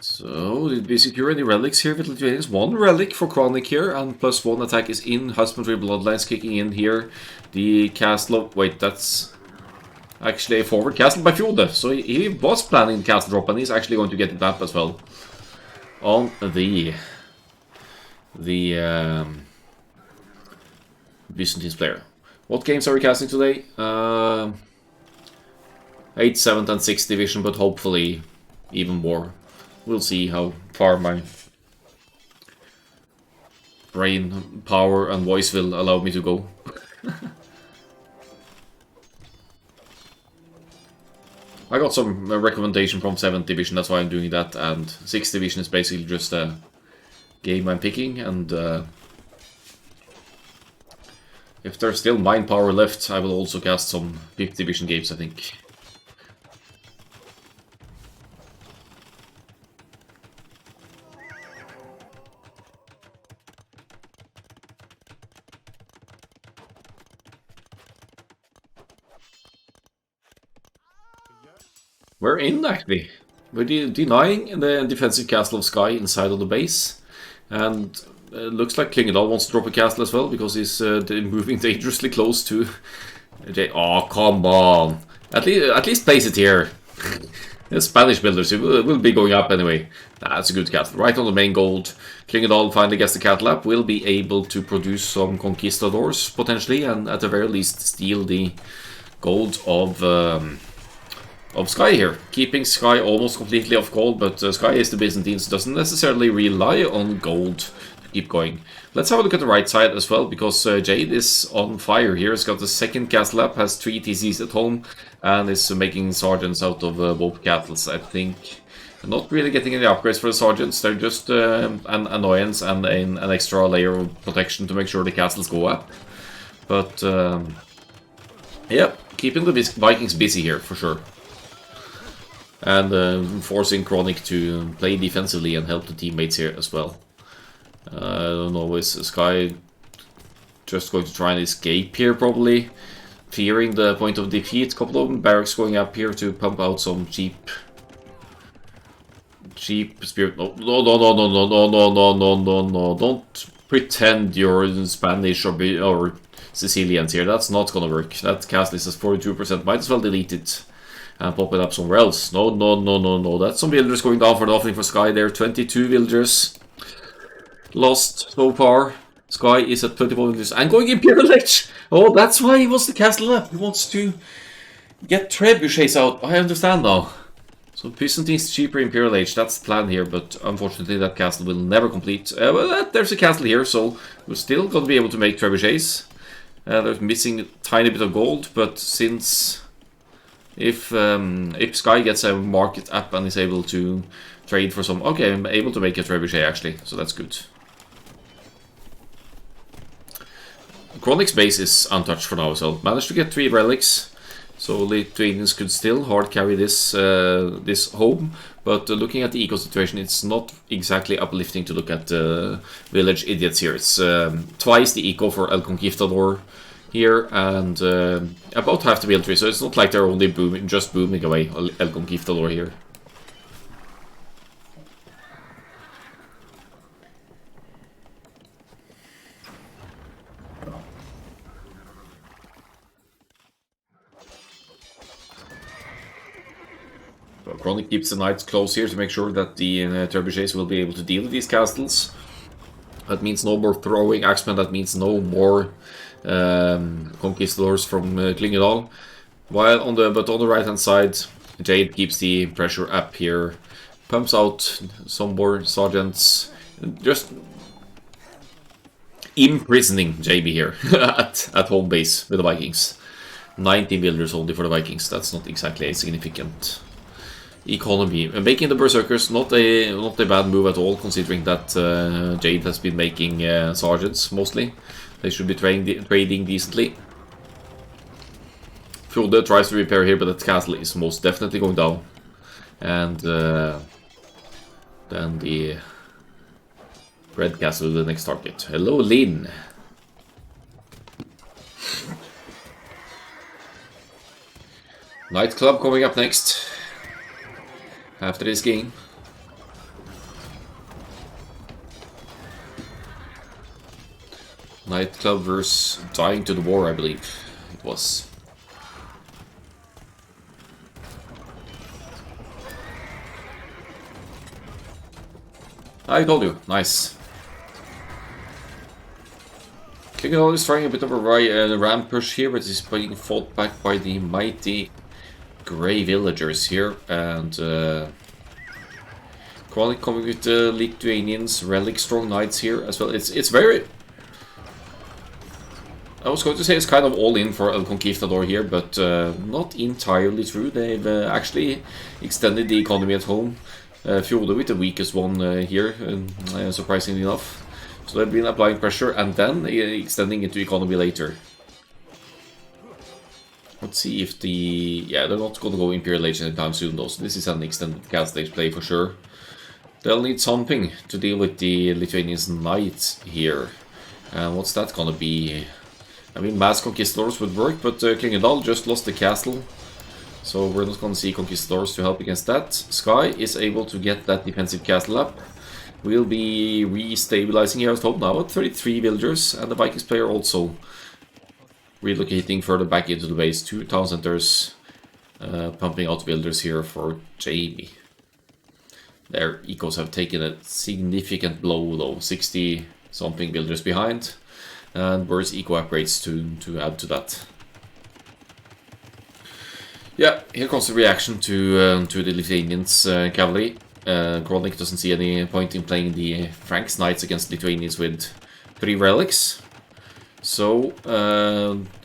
So, did we secure any relics here with Lithuanians? 1 relic for Chronic here, and +1 attack is in. Husbandry Bloodlines kicking in here. The castle of... Wait, that's actually a forward castle by Fjode. So he was planning the castle drop, and he's actually going to get it up as well. On the Byzantine player. What games are we casting today? 8th, 7th, and 6th division, but hopefully even more. We'll see how far my brain power and voice will allow me to go. I got some recommendation from 7th division, that's why I'm doing that, and 6th division is basically just a game I'm picking, and if there's still mind power left, I will also cast some 5th division games, I think. We're in, actually. We're denying the defensive castle of Sky inside of the base. And it looks like Klingendahl wants to drop a castle as well, because he's moving dangerously close to... Oh, come on. At least place it here. The Spanish builders will be going up anyway. That's a good castle. Right on the main gold. Klingendahl finally gets the castle up. Will be able to produce some conquistadors, potentially, and at the very least steal the gold of Sky here, keeping Sky almost completely off gold, but Sky is the Byzantines, doesn't necessarily rely on gold to keep going. Let's have a look at the right side as well, because Jade is on fire here. He's got the second castle up, has 3 TCs at home, and is making sergeants out of both castles, I think. Not really getting any upgrades for the sergeants, they're just an annoyance and an extra layer of protection to make sure the castles go up. But, yeah, keeping the Vikings busy here, for sure. And forcing Chronic to play defensively and help the teammates here as well. I don't know, is Sky just going to try and escape here probably? Fearing the point of defeat. A couple of barracks going up here to pump out some cheap Cheap spirit. No, no, no, no, no, no, no, no, no, no, no. Don't pretend you're Spanish or Sicilians here. That's not gonna work. That castle is at 42%. Might as well delete it and pop it up somewhere else. No, no, no, no, no. That's some villagers going down for the offering for Sky there. 22 villagers lost so far. Sky is at 24 villagers and going Imperial Age. Oh, that's why he wants the castle up. He wants to get trebuchets out. I understand now. So Byzantine's cheaper Imperial Age, that's the plan here, but unfortunately that castle will never complete. Well, there's a castle here, so we're still going to be able to make trebuchets. They're missing a tiny bit of gold, but since if Sky gets a market up and is able to trade for some... Okay, I'm able to make a trebuchet actually, so that's good. Chronic's base is untouched for now, so managed to get 3 relics. So Lithuanians could still hard carry this this home, but looking at the eco situation, it's not exactly uplifting to look at village idiots here. It's twice the eco for El Conqueeftador here, and about half the military. So it's not like they're only booming away El Conqueeftador here. Chronic keeps the knights close here to make sure that the trebuchets will be able to deal with these castles. That means no more throwing axemen, that means no more conquistadors from Klingedal. While on the right hand side, Jade keeps the pressure up here, pumps out some more sergeants, just imprisoning JB here at home base with the Vikings. 19 villagers only for the Vikings, that's not exactly a significant economy. Making the Berserkers, not a bad move at all, considering that Jade has been making sergeants mostly. They should be trading decently. Frode tries to repair here, but that castle is most definitely going down. And then the red castle, the next target. Hello, Lynn. Nightclub coming up next. After this game. Nightclub versus Dying to the War, I believe it was. I told you, nice. Klingedal is trying a bit of a ram push here, but is being fought back by the mighty Grey villagers here, and Chronic coming with the Lithuanians, relic strong knights here as well. It's very... I was going to say it's kind of all in for El Conqueeftador here, but not entirely true. They've actually extended the economy at home. Fjode with the weakest one here, surprisingly enough. So they've been applying pressure and then extending into economy later. Let's see if the... Yeah, they're not going to go Imperial Age anytime soon though, so this is an extended cast stage play for sure. They'll need something to deal with the Lithuanians knights here. And what's that gonna be? I mean, mass conquistadors would work, but Klingedal just lost the castle. So we're not gonna see conquistadors to help against that. Sky is able to get that defensive castle up. We'll be re-stabilizing here, I was told, now at 33 villagers, and the Vikings player also relocating further back into the base. 2 town centers, pumping out villagers here for JB. Their ecos have taken a significant blow though, 60 something villagers behind, and worse eco upgrades to add to that. Yeah, here comes the reaction to the Lithuanians cavalry. Chronic doesn't see any point in playing the Franks Knights against Lithuanians with 3 relics. So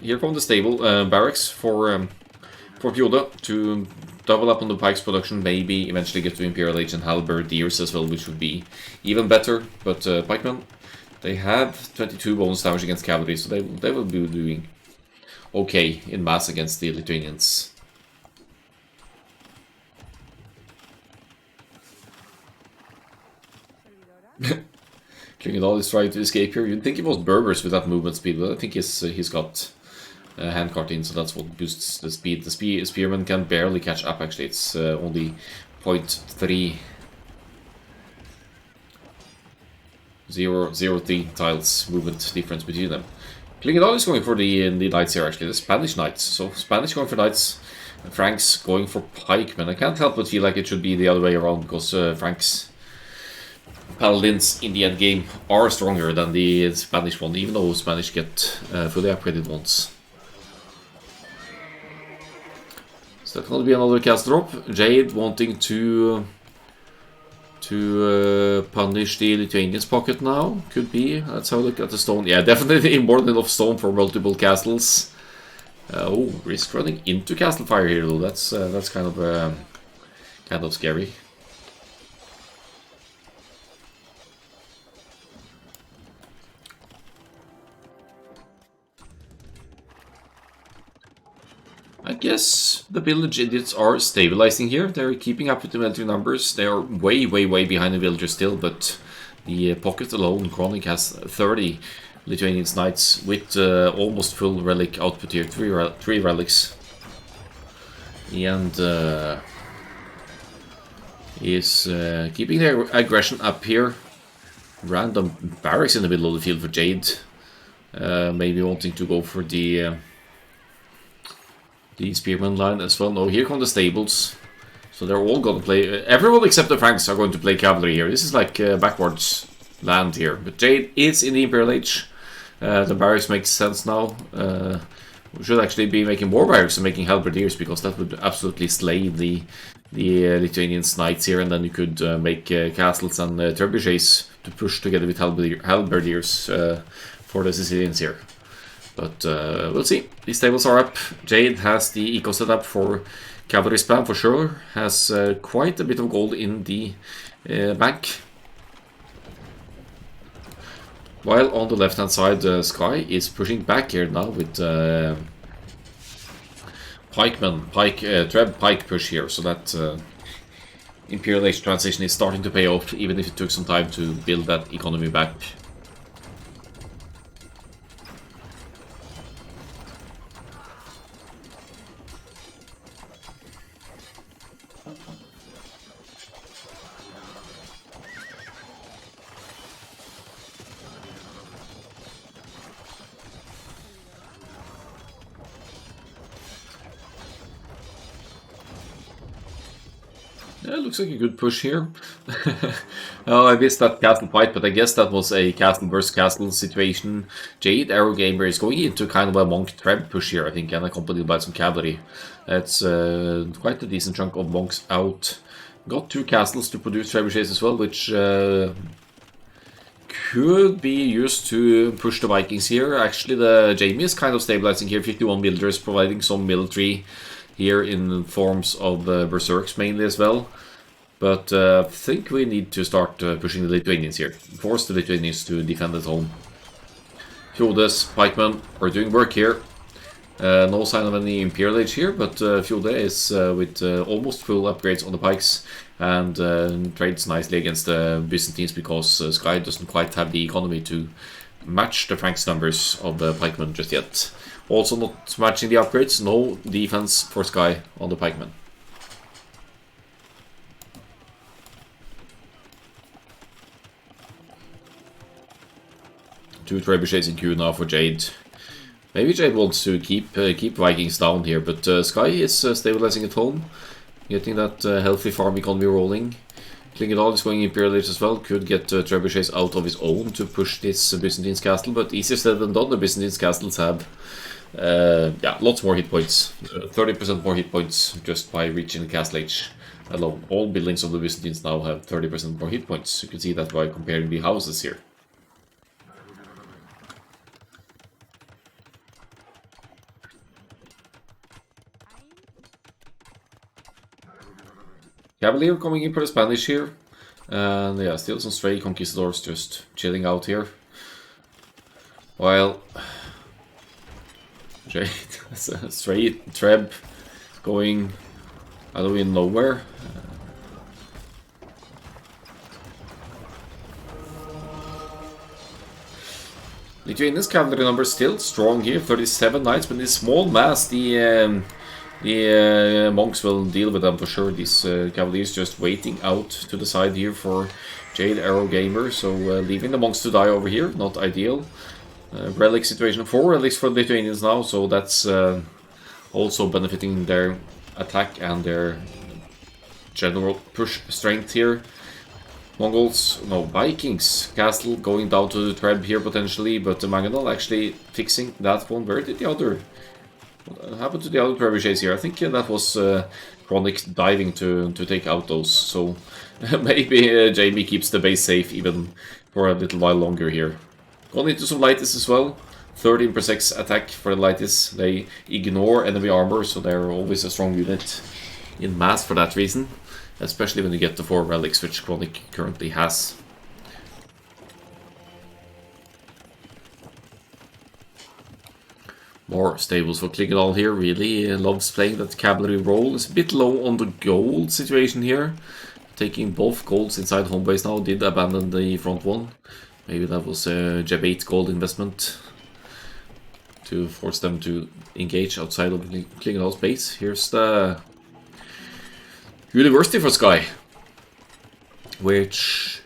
here come the stable barracks for Fjode to double up on the pikes production, maybe eventually get to Imperial Age and halberdiers as well, which would be even better. But pikemen, they have 22 bonus damage against cavalry, so they will be doing okay in mass against the Lithuanians. Klingedal is trying to escape here. You'd think it was Berbers with that movement speed, but I think he's got handcart in, so that's what boosts the speed. The spearman can barely catch up, actually. It's only 0.3 0.03 tiles movement difference between them. Klingendahl is going for the knights here, actually, the Spanish knights. So Spanish going for knights, Franks going for pikemen. I can't help but feel like it should be the other way around, because Franks paladins in the end game are stronger than the Spanish one, even though Spanish get fully upgraded ones. So that's going to be another cast drop. Jade wanting to punish the Lithuanian's pocket now. Could be. Let's have a look at the stone. Yeah, definitely more than enough stone for multiple castles. Oh, risk running into castle fire here though. That's kind of scary. I guess the village idiots are stabilizing here. They're keeping up with the military numbers. They are way behind the villagers still, but the pocket alone, Chronic, has 30 Lithuanian knights with almost full relic output here, 3 relics. And is keeping their aggression up here. Random barracks in the middle of the field for Jade. Maybe wanting to go for the spearman line as well. No, here come the stables. So they're all going to play... everyone except the Franks are going to play cavalry here. This is like backwards land here. But Jade is in the Imperial Age. The barracks makes sense now. We should actually be making more barracks and making halberdiers, because that would absolutely slay the Lithuanian knights here. And then you could make castles and trebuchets to push together with halberdiers for the Sicilians here. But we'll see. These tables are up. Jade has the eco setup for cavalry spam for sure. Has quite a bit of gold in the bank. While on the left hand side, Sky is pushing back here now with pike push here. So that Imperial Age transition is starting to pay off, even if it took some time to build that economy back. Yeah, looks like a good push here. Oh, I missed that castle fight, but I guess that was a castle versus castle situation. Jade Aerogamer is going into kind of a monk treb push here, I think, and accompanied by some cavalry. That's quite a decent chunk of monks out. Got 2 castles to produce trebuchets as well, which could be used to push the Vikings here. Actually, the Jamie is kind of stabilizing here, 51 villagers, providing some military here in forms of berserks mainly as well. But I think we need to start pushing the Lithuanians here. Force the Lithuanians to defend at home. Fjode's pikemen are doing work here. No sign of any Imperial Age here, but Fjode is with almost full upgrades on the pikes, and trades nicely against the Byzantines, because Sky doesn't quite have the economy to match the Franks numbers of the pikemen just yet. Also not matching the upgrades, no defense for Sky on the pikemen. Two trebuchets in queue now for Jade. Maybe Jade wants to keep Vikings down here, but Sky is stabilizing at home, getting that healthy farm economy rolling. Klingendahl is going Imperial Age as well, could get trebuchets out of his own to push this Byzantine castle, but easier said than done. The Byzantine castles have yeah, lots more hit points, 30% more hit points just by reaching the castle age alone. All buildings of the Byzantines now have 30% more hit points. You can see that by comparing the houses here. Cavalier coming in for the Spanish here. And yeah, still some stray conquistadors just chilling out here. While Jade has a stray treb going out of nowhere. Lithuania's cavalry number still strong here, 37 knights, but in small mass the monks will deal with them for sure. These cavaliers just waiting out to the side here for Jade Arrow Gamer, so leaving the monks to die over here, not ideal. Relic situation, 4 relics for the Lithuanians now, so that's also benefiting their attack and their general push strength here. Mongols, no, Vikings, castle going down to the Treb here potentially, but the Mangonel actually fixing that one. Where did the other... What happened to the other trebuchets here? I think that was Chronic diving to take out those, so maybe Jamie keeps the base safe even for a little while longer here. Going into some Lightis as well. 13% attack for the Lightis. They ignore enemy armor, so they're always a strong unit in mass for that reason. Especially when you get the 4 relics, which Chronic currently has. More stables for Klingendahl here. Really loves playing that cavalry role. It's a bit low on the gold situation here. Taking both golds inside home base now. Did abandon the front one. Maybe that was a Jeb 8 gold investment to force them to engage outside of Klingendahl's base. Here's the University for Sky, which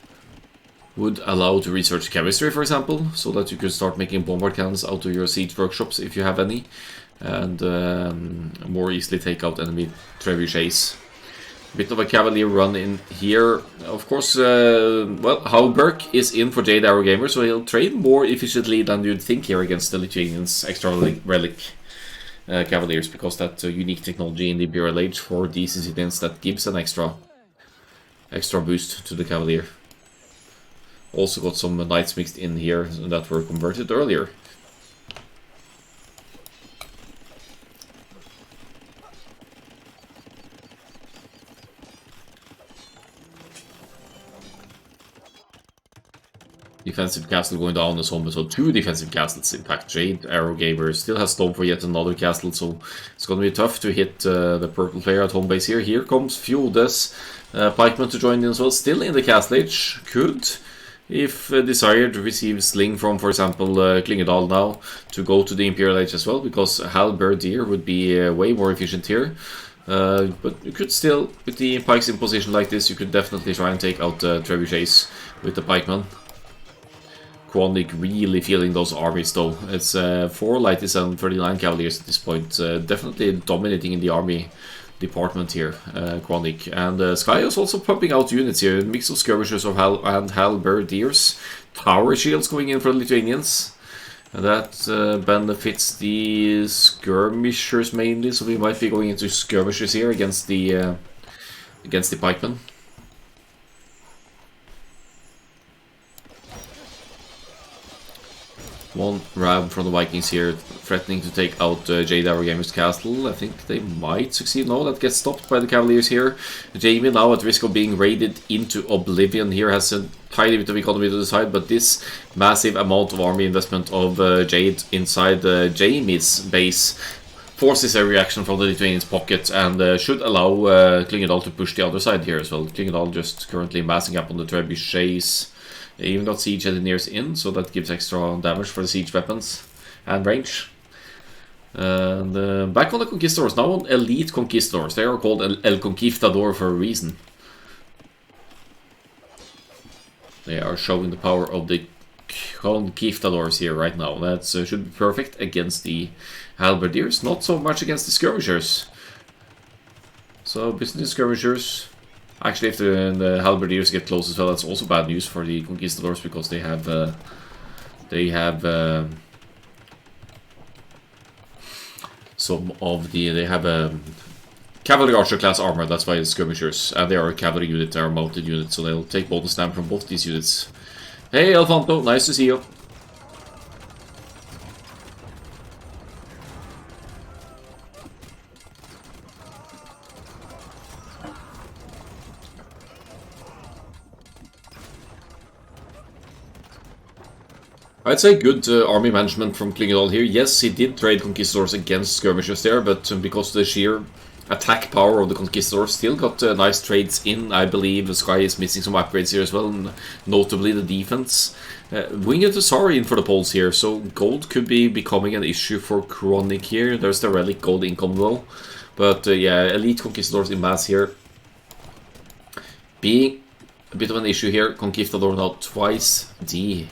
would allow to research chemistry, for example, so that you could start making bombard cannons out of your siege workshops if you have any, and more easily take out enemy trebuchets. Bit of a cavalier run in here. Of course, well, Hauberg is in for Jade Arrow Gamer, so he'll trade more efficiently than you'd think here against the Lithuanians' extra relic Cavaliers, because that unique technology in the Imperial Age for these incidents that gives an extra boost to the Cavalier. Also got some Knights mixed in here that were converted earlier. Defensive castle going down as home, so 2 defensive castles. In fact, Jade Arrow Gamer still has stone for yet another castle, so it's going to be tough to hit the purple player at home base here. Here comes Fjodes Pikeman to join in as well, still in the castle age. Could, if desired, receive Sling from, for example, Klingendahl now to go to the Imperial Age as well, because Halberdier would be way more efficient here. But you could still, with the pikes in position like this, you could definitely try and take out trebuchets with the pikeman. Chronic really feeling those armies though. It's 4 Lightis and 39 Cavaliers at this point. Definitely dominating in the army department here, Chronic. And Sky is also pumping out units here. A mix of skirmishers and halberdiers. Tower shields going in for the Lithuanians. And that benefits the skirmishers mainly, so we might be going into skirmishers here against the pikemen. One ram from the Vikings here, threatening to take out Jade Arrow Gamer's castle. I think they might succeed. No, that gets stopped by the Cavaliers here. Jamie now at risk of being raided into oblivion here has a tiny bit of economy to the side, but this massive amount of army investment of Jade inside Jamie's base forces a reaction from the Lithuanians' pocket and should allow Klingendahl to push the other side here as well. Klingendahl just currently massing up on the trebuchets. They even got siege engineers in, so that gives extra damage for the siege weapons and range. And back on the Conquistadors, now on Elite Conquistadors. They are called El Conqueeftador for a reason. They are showing the power of the Conqueeftadors here right now. That should be perfect against the Halberdiers, not so much against the Skirmishers. So, business Skirmishers. Actually, if the Halberdiers get close as well, that's also bad news for the Conquistadors, because they have some of the cavalry archer class armor. That's why it's skirmishers, and they are a cavalry unit, they are a mounted unit, so they'll take bonus damage from both these units. Hey Alfonso, nice to see you. I'd say good army management from Klingendahl here. Yes, he did trade Conquistadors against skirmishers there, but because the sheer attack power of the Conquistadors still got nice trades in. I believe Sky is missing some upgrades here as well, notably the defense. Winged Hussar in for the polls here, so gold could be becoming an issue for Chronic here. There's the relic gold income though. But yeah, Elite Conquistadors in mass here. Being a bit of an issue here. Conqueeftador now twice the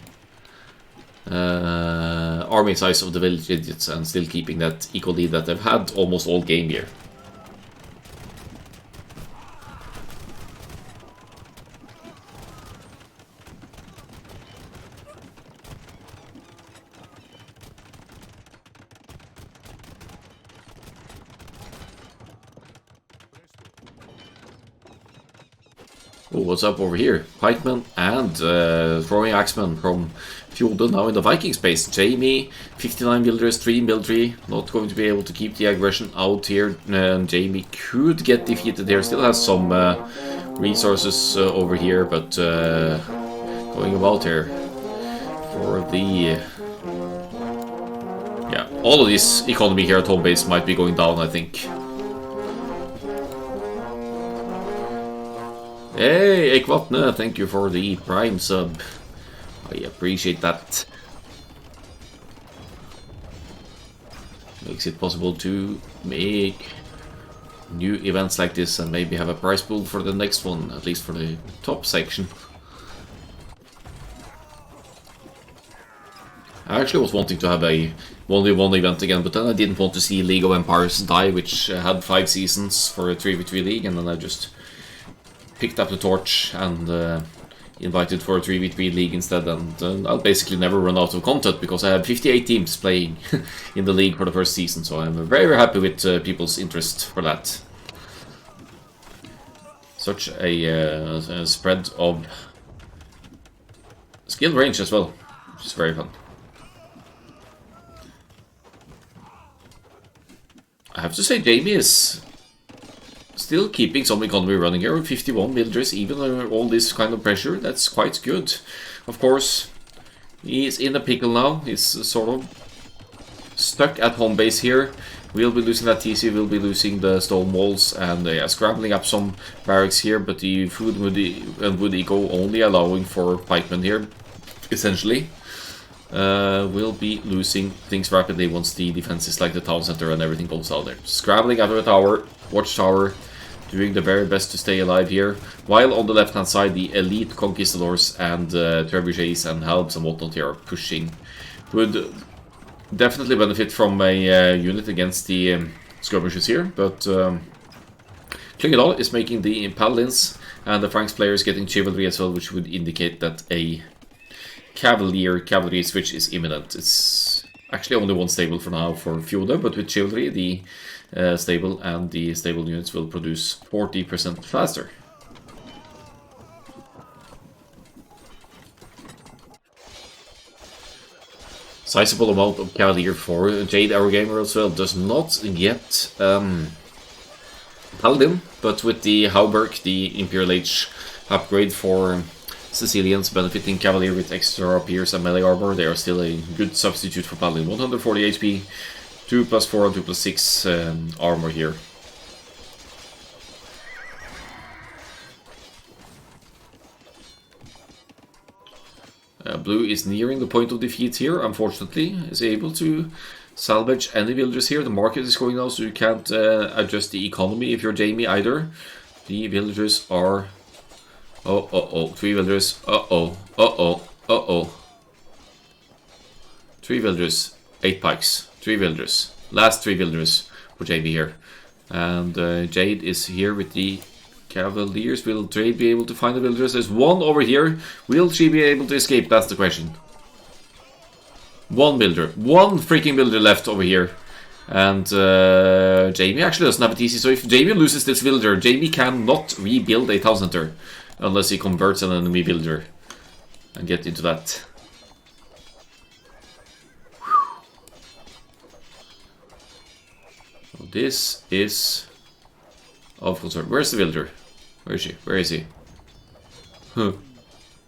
army size of the village idiots and still keeping that equal lead that they've had almost all game here. Oh, what's up over here? Pikeman and throwing axeman from Fjode now in the Viking space. Jamie, 59 villagers, 3 military. Not going to be able to keep the aggression out here. Jamie could get defeated here. Still has some resources over here, but going about here for the... yeah, all of this economy here at home base might be going down, I think. Hey, Ekvatne, thank you for the Prime sub. I appreciate that. Makes it possible to make new events like this and maybe have a prize pool for the next one, at least for the top section. I actually was wanting to have a 1v1 event again, but then I didn't want to see League of Empires die, which had 5 seasons for a 3v3 league, and then I just picked up the torch and invited for a 3v3 league instead, and I'll basically never run out of content because I have 58 teams playing in the league for the first season, so I'm very, very happy with people's interest for that. Such a spread of skill range as well, which is very fun. I have to say Jamie is still keeping some economy running here with 51 villagers, even under all this kind of pressure. That's quite good. Of course, he's in a pickle now. He's sort of stuck at home base here. We'll be losing that TC, we'll be losing the stone walls, and scrambling up some barracks here, but the food wood eco only allowing for pikemen here, essentially. We'll be losing things rapidly once the defenses like the town center and everything goes out there. Scrambling out of a tower, watchtower, doing the very best to stay alive here, while on the left hand side the elite conquistadors and trebuchets and halbs and whatnot here are pushing. Would definitely benefit from a unit against the skirmishers here, but Klingendal is making the paladins and the Franks players getting chivalry as well, which would indicate that a cavalry switch is imminent. It's actually only one stable for now for Fjode, but with chivalry the stable and the stable units will produce 40% faster. Sizable amount of cavalier for Jade Eurogamer as well. Does not get Paladin, but with the Hauberg, the Imperial Age upgrade for Sicilians benefiting Cavalier with extra pierce and melee armor, they are still a good substitute for Paladin. 140 HP, 2+4 and 2+6 armor here. Blue is nearing the point of defeat here, unfortunately. Is able to salvage any villagers here. The market is going now, so you can't adjust the economy if you're Jamie either. The villagers are... Oh, 3 villagers. Uh-oh. 3 villagers, 8 pikes. 3 villagers. Last 3 villagers for Jamie here. And Jade is here with the Cavaliers. Will Jade be able to find the villagers? There's one over here. Will she be able to escape? That's the question. One villager. One freaking villager left over here. And Jamie actually doesn't have a TC. So if Jamie loses this villager, Jamie cannot rebuild a town center. Unless he converts an enemy villager. And get into that. So this is of concern. Where's the villager? Where is she? Where is he? Huh.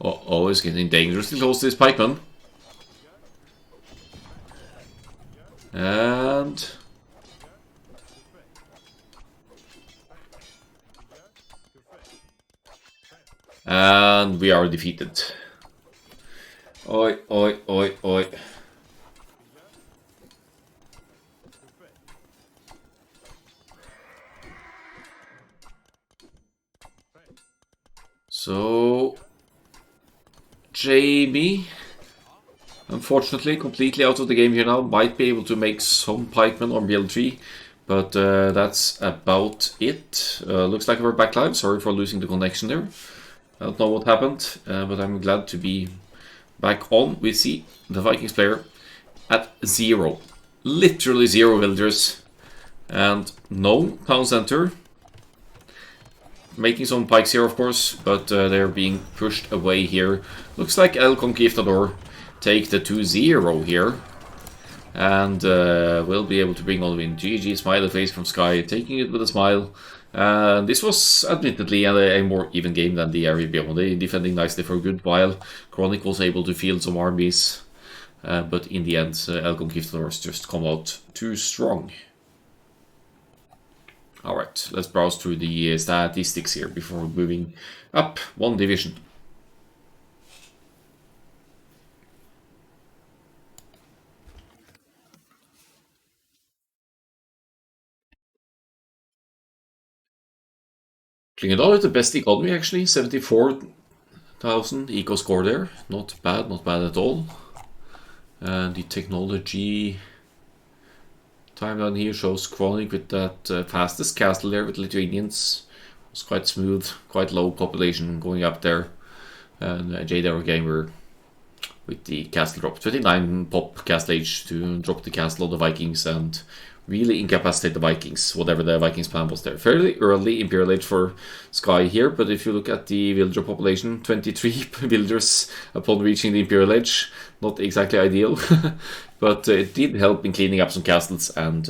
Uh-oh, it's getting dangerously close to this pikeman. And we are defeated. Oi. So, Jamie, unfortunately, completely out of the game here now. Might be able to make some pikemen on BL3, but that's about it. Looks like we're back live. Sorry for losing the connection there. I don't know what happened, but I'm glad to be back on. We see the Vikings player at 0. Literally 0 villagers. And no town center. Making some pikes here, of course, but they're being pushed away here. Looks like Conqueeftador take the 2-0 here. And will be able to bring on the win. GG, smiley face from Sky, taking it with a smile. This was admittedly a more even game than the area beyond. They defending nicely for a good while. Chronic was able to field some armies. But in the end, Conqueeftadors just come out too strong. Alright, let's browse through the statistics here before moving up one division. Klingendal is the best economy actually, 74,000 eco score there. Not bad at all. And the technology timeline here shows Chronic with that fastest castle there with Lithuanians. It was quite smooth, quite low population going up there. And JDR Gamer with the castle drop. 29 pop castle age to drop the castle on the Vikings and really incapacitate the Vikings, whatever the Vikings plan was there. Fairly early Imperial Age for Sky here, but if you look at the villager population, 23 villagers upon reaching the Imperial Age. Not exactly ideal, but it did help in cleaning up some castles and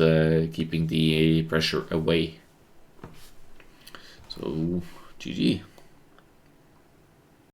keeping the pressure away. So, GG.